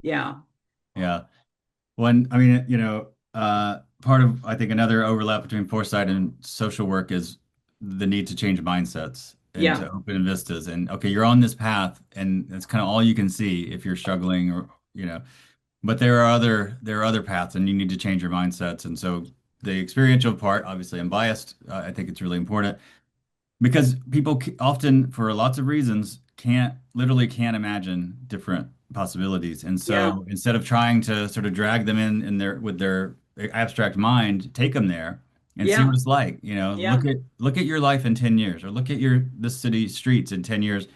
B: yeah,
A: Yeah. I mean, part of, I think, another overlap between foresight and social work is the need to change mindsets and
B: yeah,
A: to open vistas. And okay, you're on this path, and that's kind of all you can see if you're struggling, but there are other paths, and you need to change your mindsets. And so the experiential part, obviously, I'm biased. I think it's really important because people often, for lots of reasons, can't imagine different possibilities. And
B: Yeah.
A: so instead of trying to sort of drag them in their with their abstract mind, take them there and see
B: Yeah.
A: what it's like. You know,
B: Yeah.
A: look at your life in 10 years, or look at your this city streets in 10 years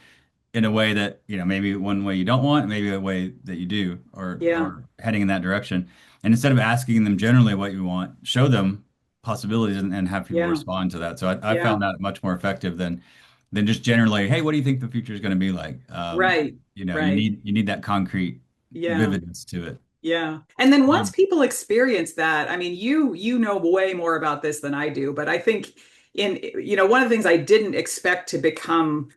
A: in a way that, you know, maybe one way you don't want, maybe a way that you do,
B: Yeah.
A: or heading in that direction. And instead of asking them generally what you want, show them possibilities and have people
B: Yeah.
A: respond to that. So I
B: Yeah.
A: found that much more effective than just generally, hey, what do you think the future is going to be like?
B: Right.
A: You know,
B: Right.
A: you need that concrete
B: Yeah.
A: vividness to it.
B: Yeah. And then once
A: Um,
B: people experience that, I mean, you know way more about this than I do, but I think one of the things I didn't expect to become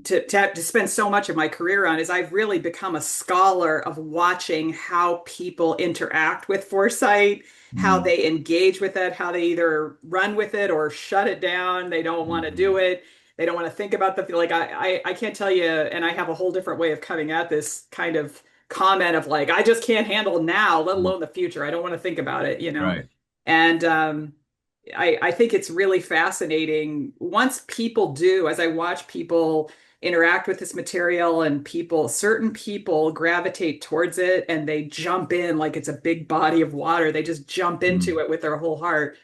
B: to spend so much of my career on is I've really become a scholar of watching how people interact with foresight, how
A: mm,
B: they engage with it, how they either run with it or shut it down. They don't want to do
A: mhm,
B: it. They don't want to think about the like I can't tell you, and I have a whole different way of coming at this kind of comment of like I just can't handle now, let
A: mm,
B: alone the future. I don't want to think about it, you know.
A: right.
B: And I think it's really fascinating once people do, as I watch people interact with this material and certain people gravitate towards it and they jump in like it's a big body of water. They just jump into
A: Mm,
B: it with their whole heart.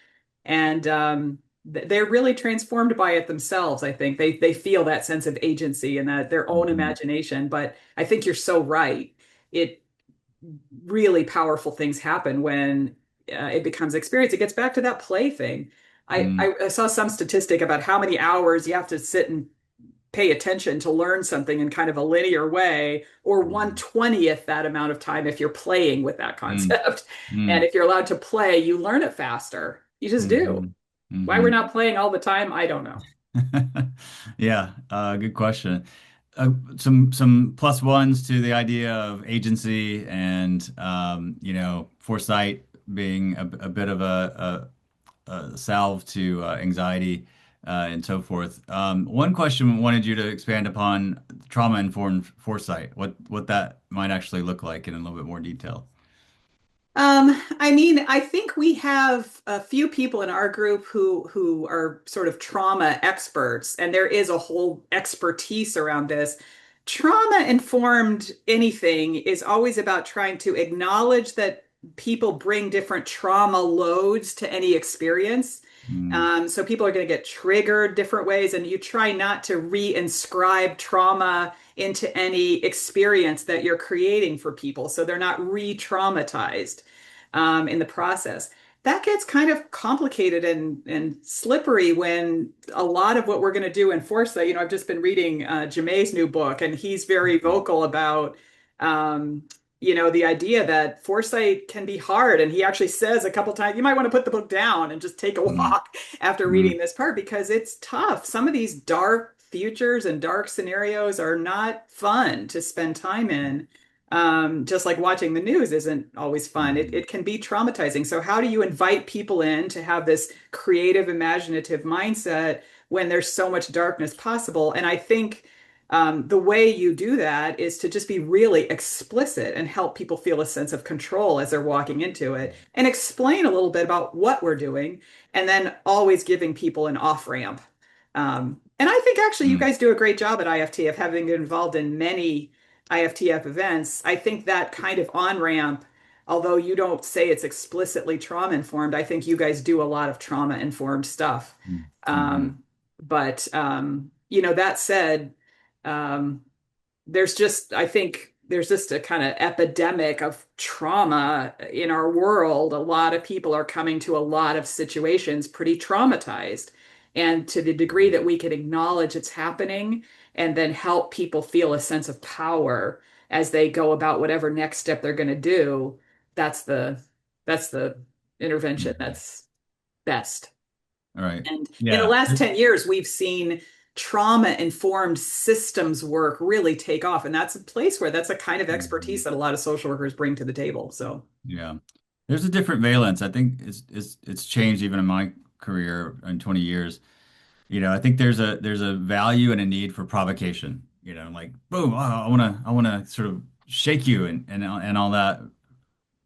B: And they're really transformed by it themselves, I think. They feel that sense of agency and that their own
A: mhm,
B: imagination. But I think you're so right. It really powerful things happen when it becomes experience. It gets back to that play thing.
A: mm,
B: I saw some statistic about how many hours you have to sit and pay attention to learn something in kind of a linear way, or
A: mhm,
B: 1/20th that amount of time if you're playing with that
A: mm,
B: concept. And
A: mm,
B: if you're allowed to play, you learn it faster. You just do.
A: mhm,
B: Why we're
A: mhm.
B: not playing all the time, I don't know.
A: Yeah, good question. Some plus ones to the idea of agency and you know, foresight being a bit of a salve to anxiety and so forth. One question we wanted you to expand upon trauma-informed foresight, what that might actually look like in a little bit more detail.
B: I mean, I think we have a few people in our group who are sort of trauma experts, and there is a whole expertise around this. Trauma informed anything is always about trying to acknowledge that people bring different trauma loads to any experience.
A: Mm,
B: So people are going to get triggered different ways, and you try not to reinscribe trauma into any experience that you're creating for people. So they're not re-traumatized in the process. That gets kind of complicated and slippery when a lot of what we're going to do in Foresight, I've just been reading Jamay's new book, and he's very vocal about, um, the idea that foresight can be hard. And he actually says a couple times, you might want to put the book down and just take a
A: mm,
B: walk after
A: mm,
B: reading this part because it's tough. Some of these dark futures and dark scenarios are not fun to spend time in. Just like watching the news isn't always fun.
A: mm,
B: It can be traumatizing. So, how do you invite people in to have this creative, imaginative mindset when there's so much darkness possible? And I think the way you do that is to just be really explicit and help people feel a sense of control as they're walking into it and explain a little bit about what we're doing and then always giving people an off ramp. And I think actually you
A: mm,
B: guys do a great job at IFTF having been involved in many IFTF events. I think that kind of on ramp, although you don't say it's explicitly trauma informed, I think you guys do a lot of trauma informed stuff.
A: mm, mhm,
B: Um, but that said, um, I think there's just a kind of epidemic of trauma in our world. A lot of people are coming to a lot of situations pretty traumatized. And to the degree that we can acknowledge it's happening and then help people feel a sense of power as they go about whatever next step they're going to do, that's the intervention
A: mhm.
B: that's best.
A: All right.
B: And in the
A: Yeah.
B: last 10 years, we've seen trauma-informed systems work really take off. And that's a place where that's a kind of expertise
A: Mhm.
B: that a lot of social workers bring to the table. So,
A: Yeah. There's a different valence. I think it's changed even in my career in 20 years. You know, I think there's a value and a need for provocation. You know, like boom, oh, I wanna sort of shake you and all that.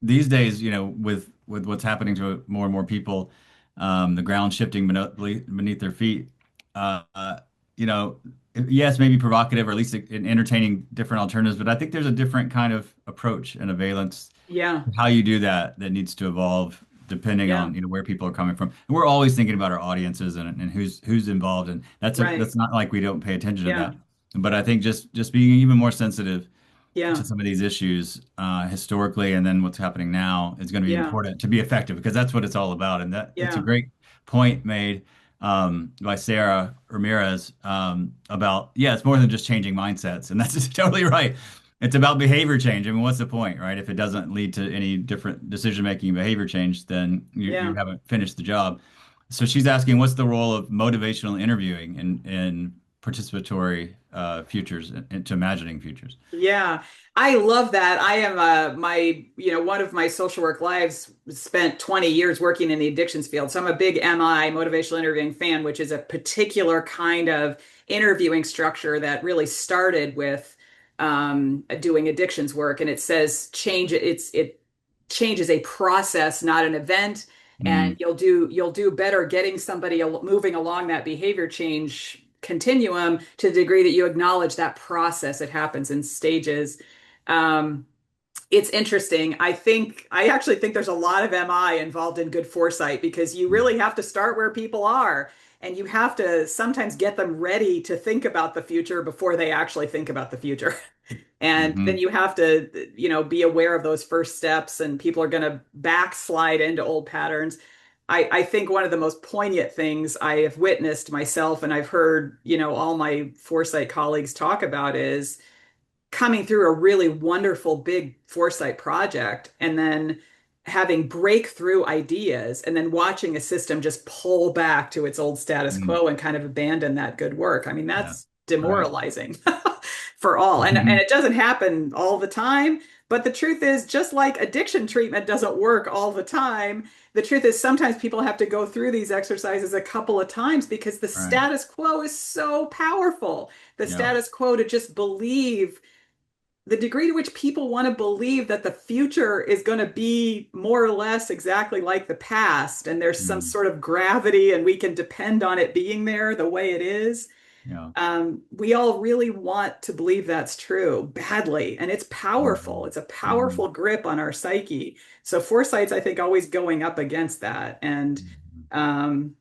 A: These days, you know, with what's happening to more and more people, the ground shifting beneath their feet, uh, uh, you know. yes, maybe provocative or at least in entertaining different alternatives, but I think there's a different kind of approach and a valence
B: Yeah,
A: to how you do that that needs to evolve depending
B: yeah,
A: on, where people are coming from. And we're always thinking about our audiences and who's involved, and
B: right.
A: that's not like we don't pay attention to
B: Yeah,
A: that. But I think just being even more sensitive to
B: yeah,
A: some of these issues historically and then what's happening now is going to be
B: yeah,
A: important to be effective because that's what it's all about. And that's a
B: yeah,
A: great point made by Sarah Ramirez about, yeah, it's more than just changing mindsets. And that's just totally right. It's about behavior change. I mean, what's the point, right? If it doesn't lead to any different decision-making behavior change, then you
B: yeah.
A: haven't finished the job. So she's asking, what's the role of motivational interviewing in participatory futures into imagining futures?
B: Yeah, I love that. I am one of my social work lives spent 20 years working in the addictions field. So I'm a big MI, motivational interviewing fan, which is a particular kind of interviewing structure that really started with doing addictions work. And it says it changes a process, not an event. And
A: Mm,
B: you'll do better getting somebody moving along that behavior change continuum to the degree that you acknowledge that process. It happens in stages. Um, it's interesting. I actually think there's a lot of MI involved in good foresight because you
A: mm,
B: really have to start where people are and you have to sometimes get them ready to think about the future before they actually think about the future. And then
A: mhm,
B: you have to, be aware of those first steps, and people are going to backslide into old patterns. I think one of the most poignant things I have witnessed myself, and I've heard, all my foresight colleagues talk about, is coming through a really wonderful big foresight project and then having breakthrough ideas and then watching a system just pull back to its old status
A: mm,
B: quo and kind of abandon that good work. I mean,
A: yeah,
B: that's
A: right.
B: demoralizing for all. And
A: Mhm,
B: it doesn't happen all the time. But the truth is, just like addiction treatment doesn't work all the time, the truth is sometimes people have to go through these exercises a couple of times because the
A: right.
B: status quo is so powerful. The
A: Yeah.
B: status quo to just believe the degree to which people want to believe that the future is going to be more or less exactly like the past and there's some
A: Mm,
B: sort of gravity and we can depend on it being there the way it is.
A: yeah.
B: We all really want to believe that's true badly, and it's powerful.
A: Mhm,
B: It's a
A: mhm,
B: powerful grip on our psyche. So foresight's, I think, always going up against that. And
A: mhm,
B: um,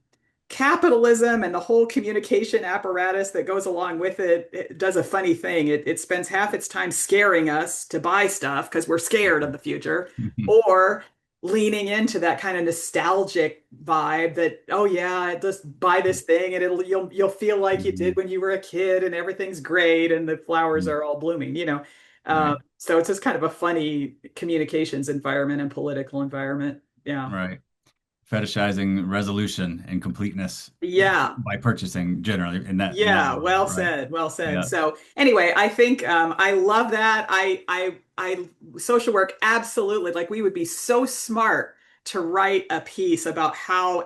B: capitalism and the whole communication apparatus that goes along with it, it does a funny thing. It spends half its time scaring us to buy stuff because we're scared of the future,
A: mhm,
B: or leaning into that kind of nostalgic vibe that, oh yeah, just buy this thing and you'll feel like you did
A: mhm,
B: when you were a kid and everything's great and the flowers
A: mhm,
B: are all blooming.
A: right.
B: So it's just kind of a funny communications environment and political environment. Yeah.
A: Right. Fetishizing resolution and completeness
B: Yeah.
A: by purchasing generally in that
B: Yeah,
A: model,
B: well
A: right?
B: said, well said.
A: Yeah.
B: So anyway, I think I love that. I social work absolutely. Like we would be so smart to write a piece about how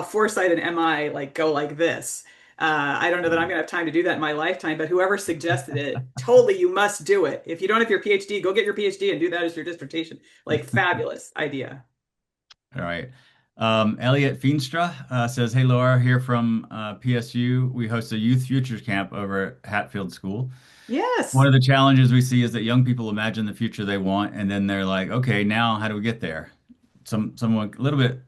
B: foresight and MI like go like this. I don't know that I'm
A: Mm.
B: gonna have time to do that in my lifetime, but whoever suggested it, totally you must do it. If you don't have your PhD, go get your PhD and do that as your dissertation. Like fabulous idea.
A: All right. Elliot Feenstra says, "Hey Laura, here from PSU. We host a youth futures camp over at Hatfield School. One
B: Yes.
A: of the challenges we see is that young people imagine the future they want, and then they're like, okay, now how do we get there? Somewhat a little bit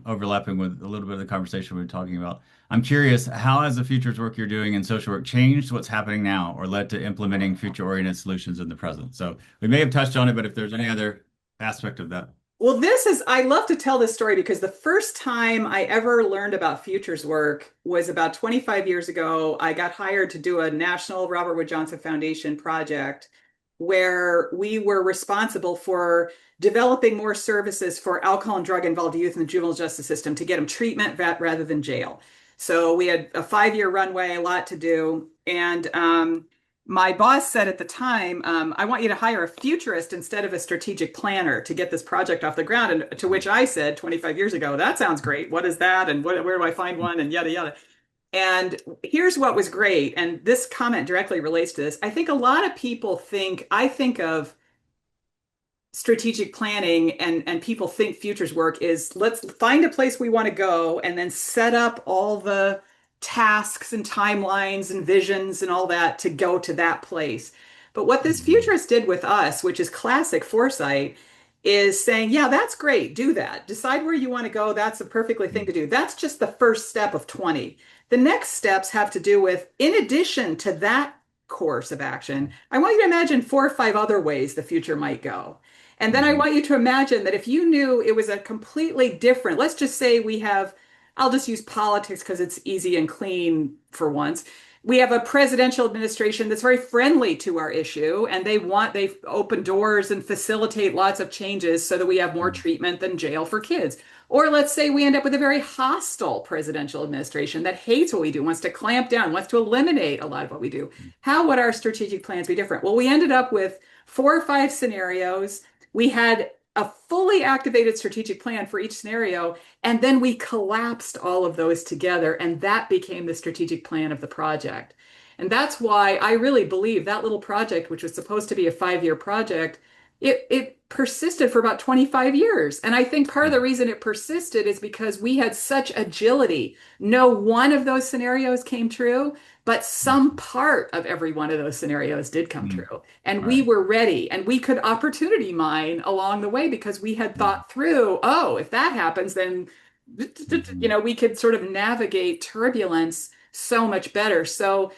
A: overlapping with a little bit of the conversation we were talking about. I'm curious, how has the futures work you're doing in social work changed what's happening now or led to implementing future-oriented solutions in the present? So we may have touched on it, but if there's any other aspect of that.
B: Well, I love to tell this story because the first time I ever learned about futures work was about 25 years ago. I got hired to do a national Robert Wood Johnson Foundation project where we were responsible for developing more services for alcohol and drug involved youth in the juvenile justice system to get them treatment rather than jail. So we had a 5-year runway, a lot to do. And my boss said at the time, I want you to hire a futurist instead of a strategic planner to get this project off the ground. And to which I said 25 years ago, that sounds great. What is that? And where do I find one? And yada, yada. And here's what was great. And this comment directly relates to this. I think a lot of people I think of strategic planning and people think futures work is let's find a place we want to go and then set up all the tasks and timelines and visions and all that to go to that place. But what this
A: Mhm.
B: futurist did with us, which is classic foresight, is saying, yeah, that's great. Do that. Decide where you want to go. That's a perfectly thing to do. That's just the first step of 20. The next steps have to do with, in addition to that course of action, I want you to imagine 4 or 5 other ways the future might go. And then I
A: Mhm.
B: want you to imagine that if you knew it was a completely different, let's just say we have, I'll just use politics because it's easy and clean for once. We have a presidential administration that's very friendly to our issue, and they open doors and facilitate lots of changes so that we have more
A: Mhm.
B: treatment than jail for kids. Or let's say we end up with a very hostile presidential administration that hates what we do, wants to clamp down, wants to eliminate a lot of what we do. How would our strategic plans be different? Well, we ended up with 4 or 5 scenarios. We had a fully activated strategic plan for each scenario, and then we collapsed all of those together, and that became the strategic plan of the project. And that's why I really believe that little project, which was supposed to be a 5-year project, it persisted for about 25 years. And I think part of the reason it persisted is because we had such agility. No one of those scenarios came true, but some
A: Mhm.
B: part of every one of those scenarios did come
A: Mhm.
B: true. And we
A: Right.
B: were ready and we could opportunity mine along the way because we had
A: Mhm.
B: thought through, oh, if that happens, then
A: Mhm.
B: we could sort of navigate turbulence so much better. So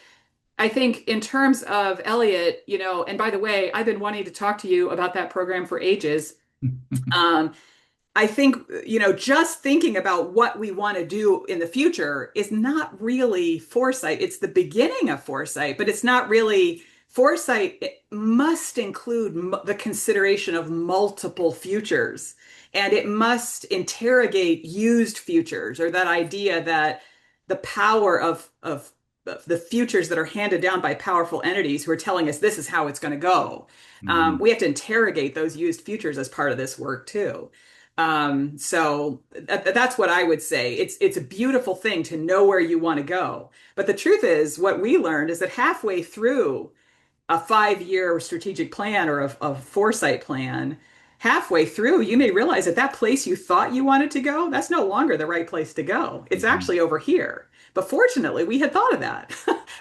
B: I think in terms of Elliot, and by the way, I've been wanting to talk to you about that program for ages. Um, I think, just thinking about what we want to do in the future is not really foresight. It's the beginning of foresight, but it's not really foresight. It must include the consideration of multiple futures, and it must interrogate used futures, or that idea that the power of the futures that are handed down by powerful entities who are telling us this is how it's going to go.
A: Mhm.
B: We have to interrogate those used futures as part of this work too. So that's what I would say. It's a beautiful thing to know where you want to go. But the truth is, what we learned is that halfway through a 5-year strategic plan or a foresight plan, halfway through, you may realize that that place you thought you wanted to go, that's no longer the right place to go. It's
A: Mhm.
B: actually over here. But fortunately, we had thought of that,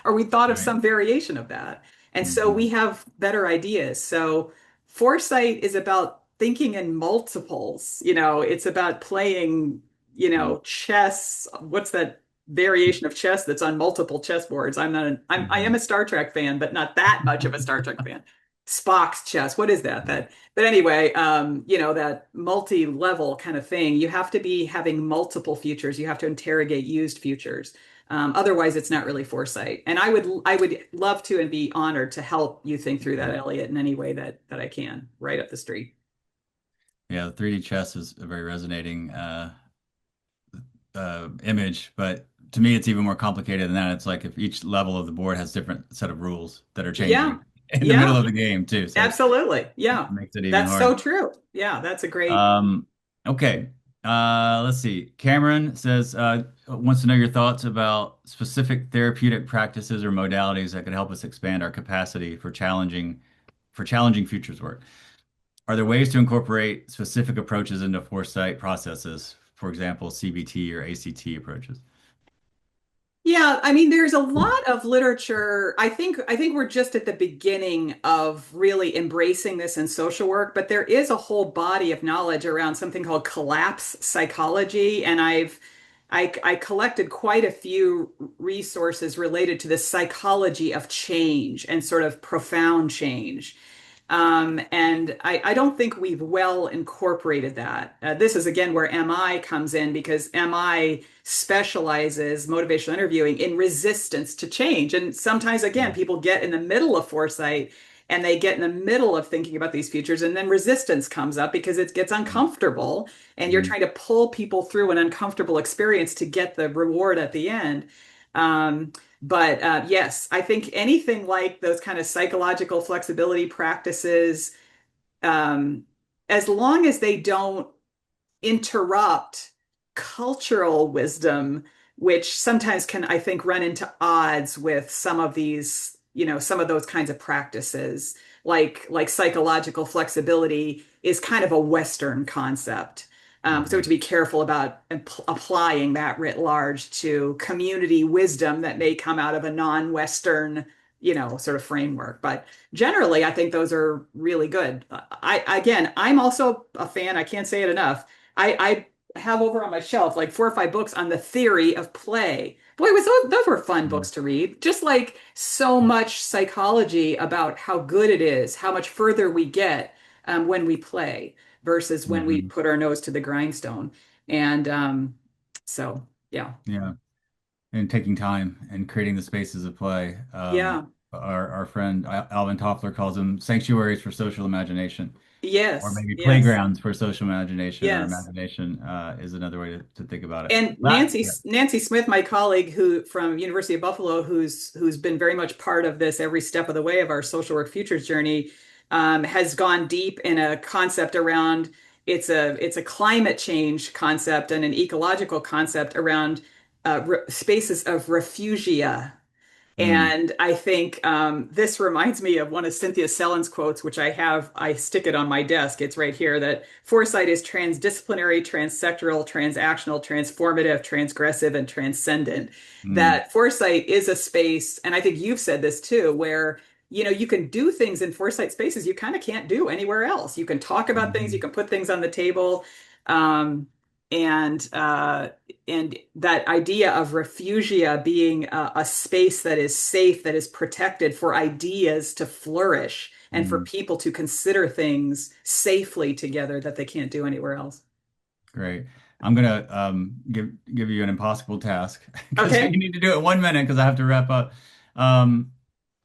B: or we thought of
A: Right.
B: some variation of that. And so we
A: Mhm.
B: have better ideas. So foresight is about thinking in multiples. It's about playing,
A: Mhm.
B: chess. What's that variation of chess that's on multiple chessboards? I'm not I am
A: Mhm.
B: a Star Trek fan, but not that much of a Star Trek fan. Spock's chess. What is that?
A: Mhm.
B: But anyway, that multi-level kind of thing. You have to be having multiple futures. You have to interrogate used futures. Otherwise, it's not really foresight. And I would love to and be honored to help you think through that, Elliot, in any way that I can, right up the street.
A: Yeah, the 3D chess is a very resonating image, but to me, it's even more complicated than that. It's like if each level of the board has different set of rules that are
B: Yeah.
A: changing in the middle
B: Yeah.
A: of the game too, so it
B: Absolutely. Yeah.
A: makes it even
B: That's so
A: hard.
B: true. Yeah, that's a great.
A: Um, okay. Let's see. Cameron says wants to know your thoughts about specific therapeutic practices or modalities that could help us expand our capacity for challenging futures work. Are there ways to incorporate specific approaches into foresight processes, for example, CBT or ACT approaches?
B: Yeah, I mean, there's a lot of literature. I think we're just at the beginning of really embracing this in social work, but there is a whole body of knowledge around something called collapse psychology, and I collected quite a few resources related to the psychology of change and sort of profound change. And I don't think we've well incorporated that. This is again where MI comes in because MI specializes motivational interviewing in resistance to change. And sometimes, again, people get in the middle of foresight and they get in the middle of thinking about these futures, and then resistance comes up because it gets uncomfortable, and you're
A: Mhm.
B: trying to pull people through an uncomfortable experience to get the reward at the end. Um, but yes, I think anything like those kind of psychological flexibility practices, um, as long as they don't interrupt cultural wisdom, which sometimes can, I think, run into odds with some of these, some of those kinds of practices, like psychological flexibility is kind of a Western concept. So to be careful about applying that writ large to community wisdom that may come out of a non-Western, sort of framework. But generally, I think those are really good. Again, I'm also a fan. I can't say it enough. I have over on my shelf like 4 or 5 books on the theory of play. Boy, those were fun books to read. Just like so much psychology about how good it is, how much further we get when we play versus when we
A: Mhm.
B: put our nose to the grindstone. And so, yeah,
A: Yeah. And taking time and creating the spaces of play.
B: yeah,
A: Our friend Alvin Toffler calls them sanctuaries for social imagination, or
B: yes,
A: maybe
B: yes,
A: playgrounds for social imagination, or
B: yes.
A: imagination is another way to think about it.
B: And
A: Yeah.
B: Nancy Smith, my colleague who from University of Buffalo, who's been very much part of this every step of the way of our social work futures journey, has gone deep in a concept around it's a climate change concept and an ecological concept around spaces of refugia.
A: Mm,
B: And I think this reminds me of one of Cynthia Sellen's quotes, which I stick it on my desk. It's right here that foresight is transdisciplinary, transsectoral, transactional, transformative, transgressive, and transcendent.
A: mm,
B: That foresight is a space, and I think you've said this too, where you can do things in foresight spaces you kind of can't do anywhere else. You can talk about things, you
A: mhm,
B: can put things on the table. Um, and and that idea of refugia being a space that is safe, that is protected for ideas to flourish and for
A: mm.
B: people to consider things safely together that they can't do anywhere else.
A: Great. I'm gonna give you an impossible task because you
B: Okay.
A: need to do it 1 minute because I have to wrap up. Um,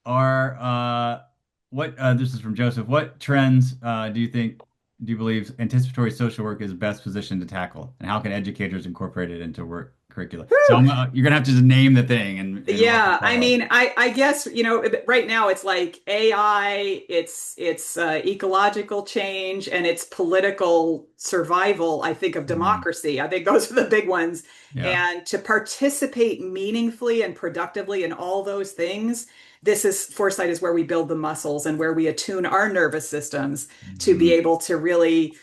A: are what this is from Joseph. What trends do you believe anticipatory social work is best positioned to tackle, and how can educators incorporate it into work curricula? So
B: Whew.
A: you're gonna have to just name the thing and walk us
B: Yeah, I
A: follow.
B: mean, I guess, right now it's like AI, it's ecological change and it's political survival, I think, of
A: Mm,
B: democracy. I think those are the big ones.
A: yeah,
B: And to participate meaningfully and productively in all those things, this is foresight is where we build the muscles and where we attune our nervous systems to be
A: mhm,
B: able to really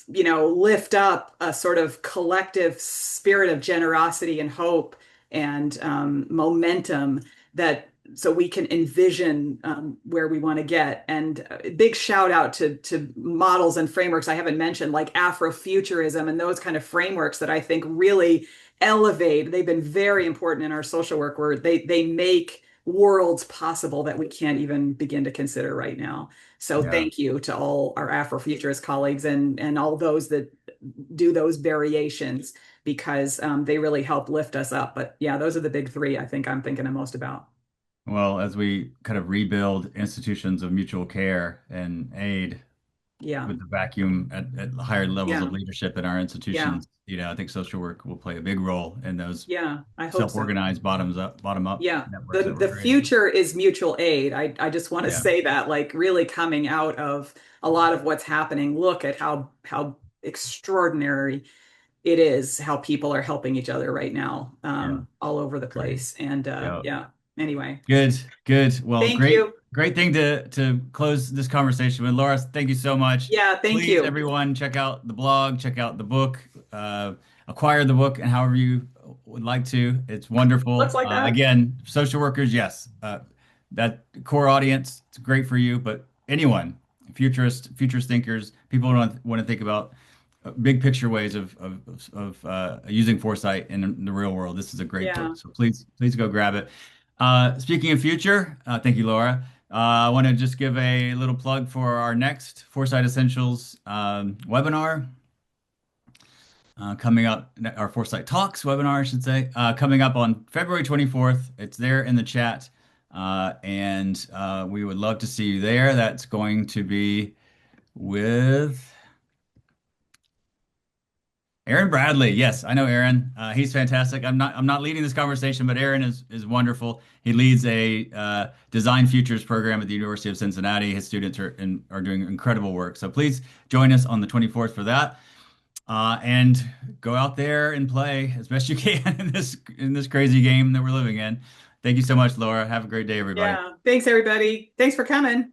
B: lift up a sort of collective spirit of generosity and hope and momentum that so we can envision where we want to get. And a big shout out to models and frameworks I haven't mentioned, like Afrofuturism and those kind of frameworks that I think really elevate. They've been very important in our social work where they make worlds possible that we can't even begin to consider right now. So
A: yeah.
B: thank you to all our Afrofuturist colleagues and all those that do those variations because they really help lift us up. But yeah, those are the big three I think I'm thinking the most about.
A: Well, as we kind of rebuild institutions of mutual care and aid,
B: Yeah,
A: with the vacuum at higher levels of
B: yeah,
A: leadership in our
B: yeah,
A: institutions, I think social work will play a big role in those
B: yeah. I hope so.
A: self-organized bottom up
B: Yeah,
A: networks
B: the
A: that we're
B: the
A: creating.
B: future is mutual aid. I just want to
A: Yeah,
B: say that, like, really coming out of a lot of what's happening. Look at how extraordinary it is how people are helping each other right now,
A: yeah,
B: all over the
A: great.
B: place. And
A: Yeah,
B: yeah, anyway,
A: good, good. Well,
B: thank you.
A: great thing to close this conversation with. Laura, thank you so much.
B: Yeah, thank
A: Please,
B: you.
A: everyone, check out the blog, check out the book, uh, acquire the book, and however you would like to. It's
B: Looks
A: wonderful.
B: like that.
A: Again, social workers, yes, that core audience, it's great for you, but anyone, futurist thinkers, people who want to think about big picture ways of using foresight in the real world. This is a great
B: Yeah.
A: book, so please go grab it. Speaking of future, thank you, Laura. I want to just give a little plug for our next Foresight Essentials webinar coming up, our Foresight Talks webinar, I should say, coming up on February 24th. It's there in the chat, and we would love to see you there. That's going to be with Aaron Bradley. Yes, I know Aaron. He's fantastic. I'm not leading this conversation, but Aaron is wonderful. He leads a design futures program at the University of Cincinnati. His students are doing incredible work. So please join us on the 24th for that. And go out there and play as best you can in this crazy game that we're living in. Thank you so much, Laura. Have a great day, everybody.
B: Yeah. Thanks, everybody. Thanks for coming.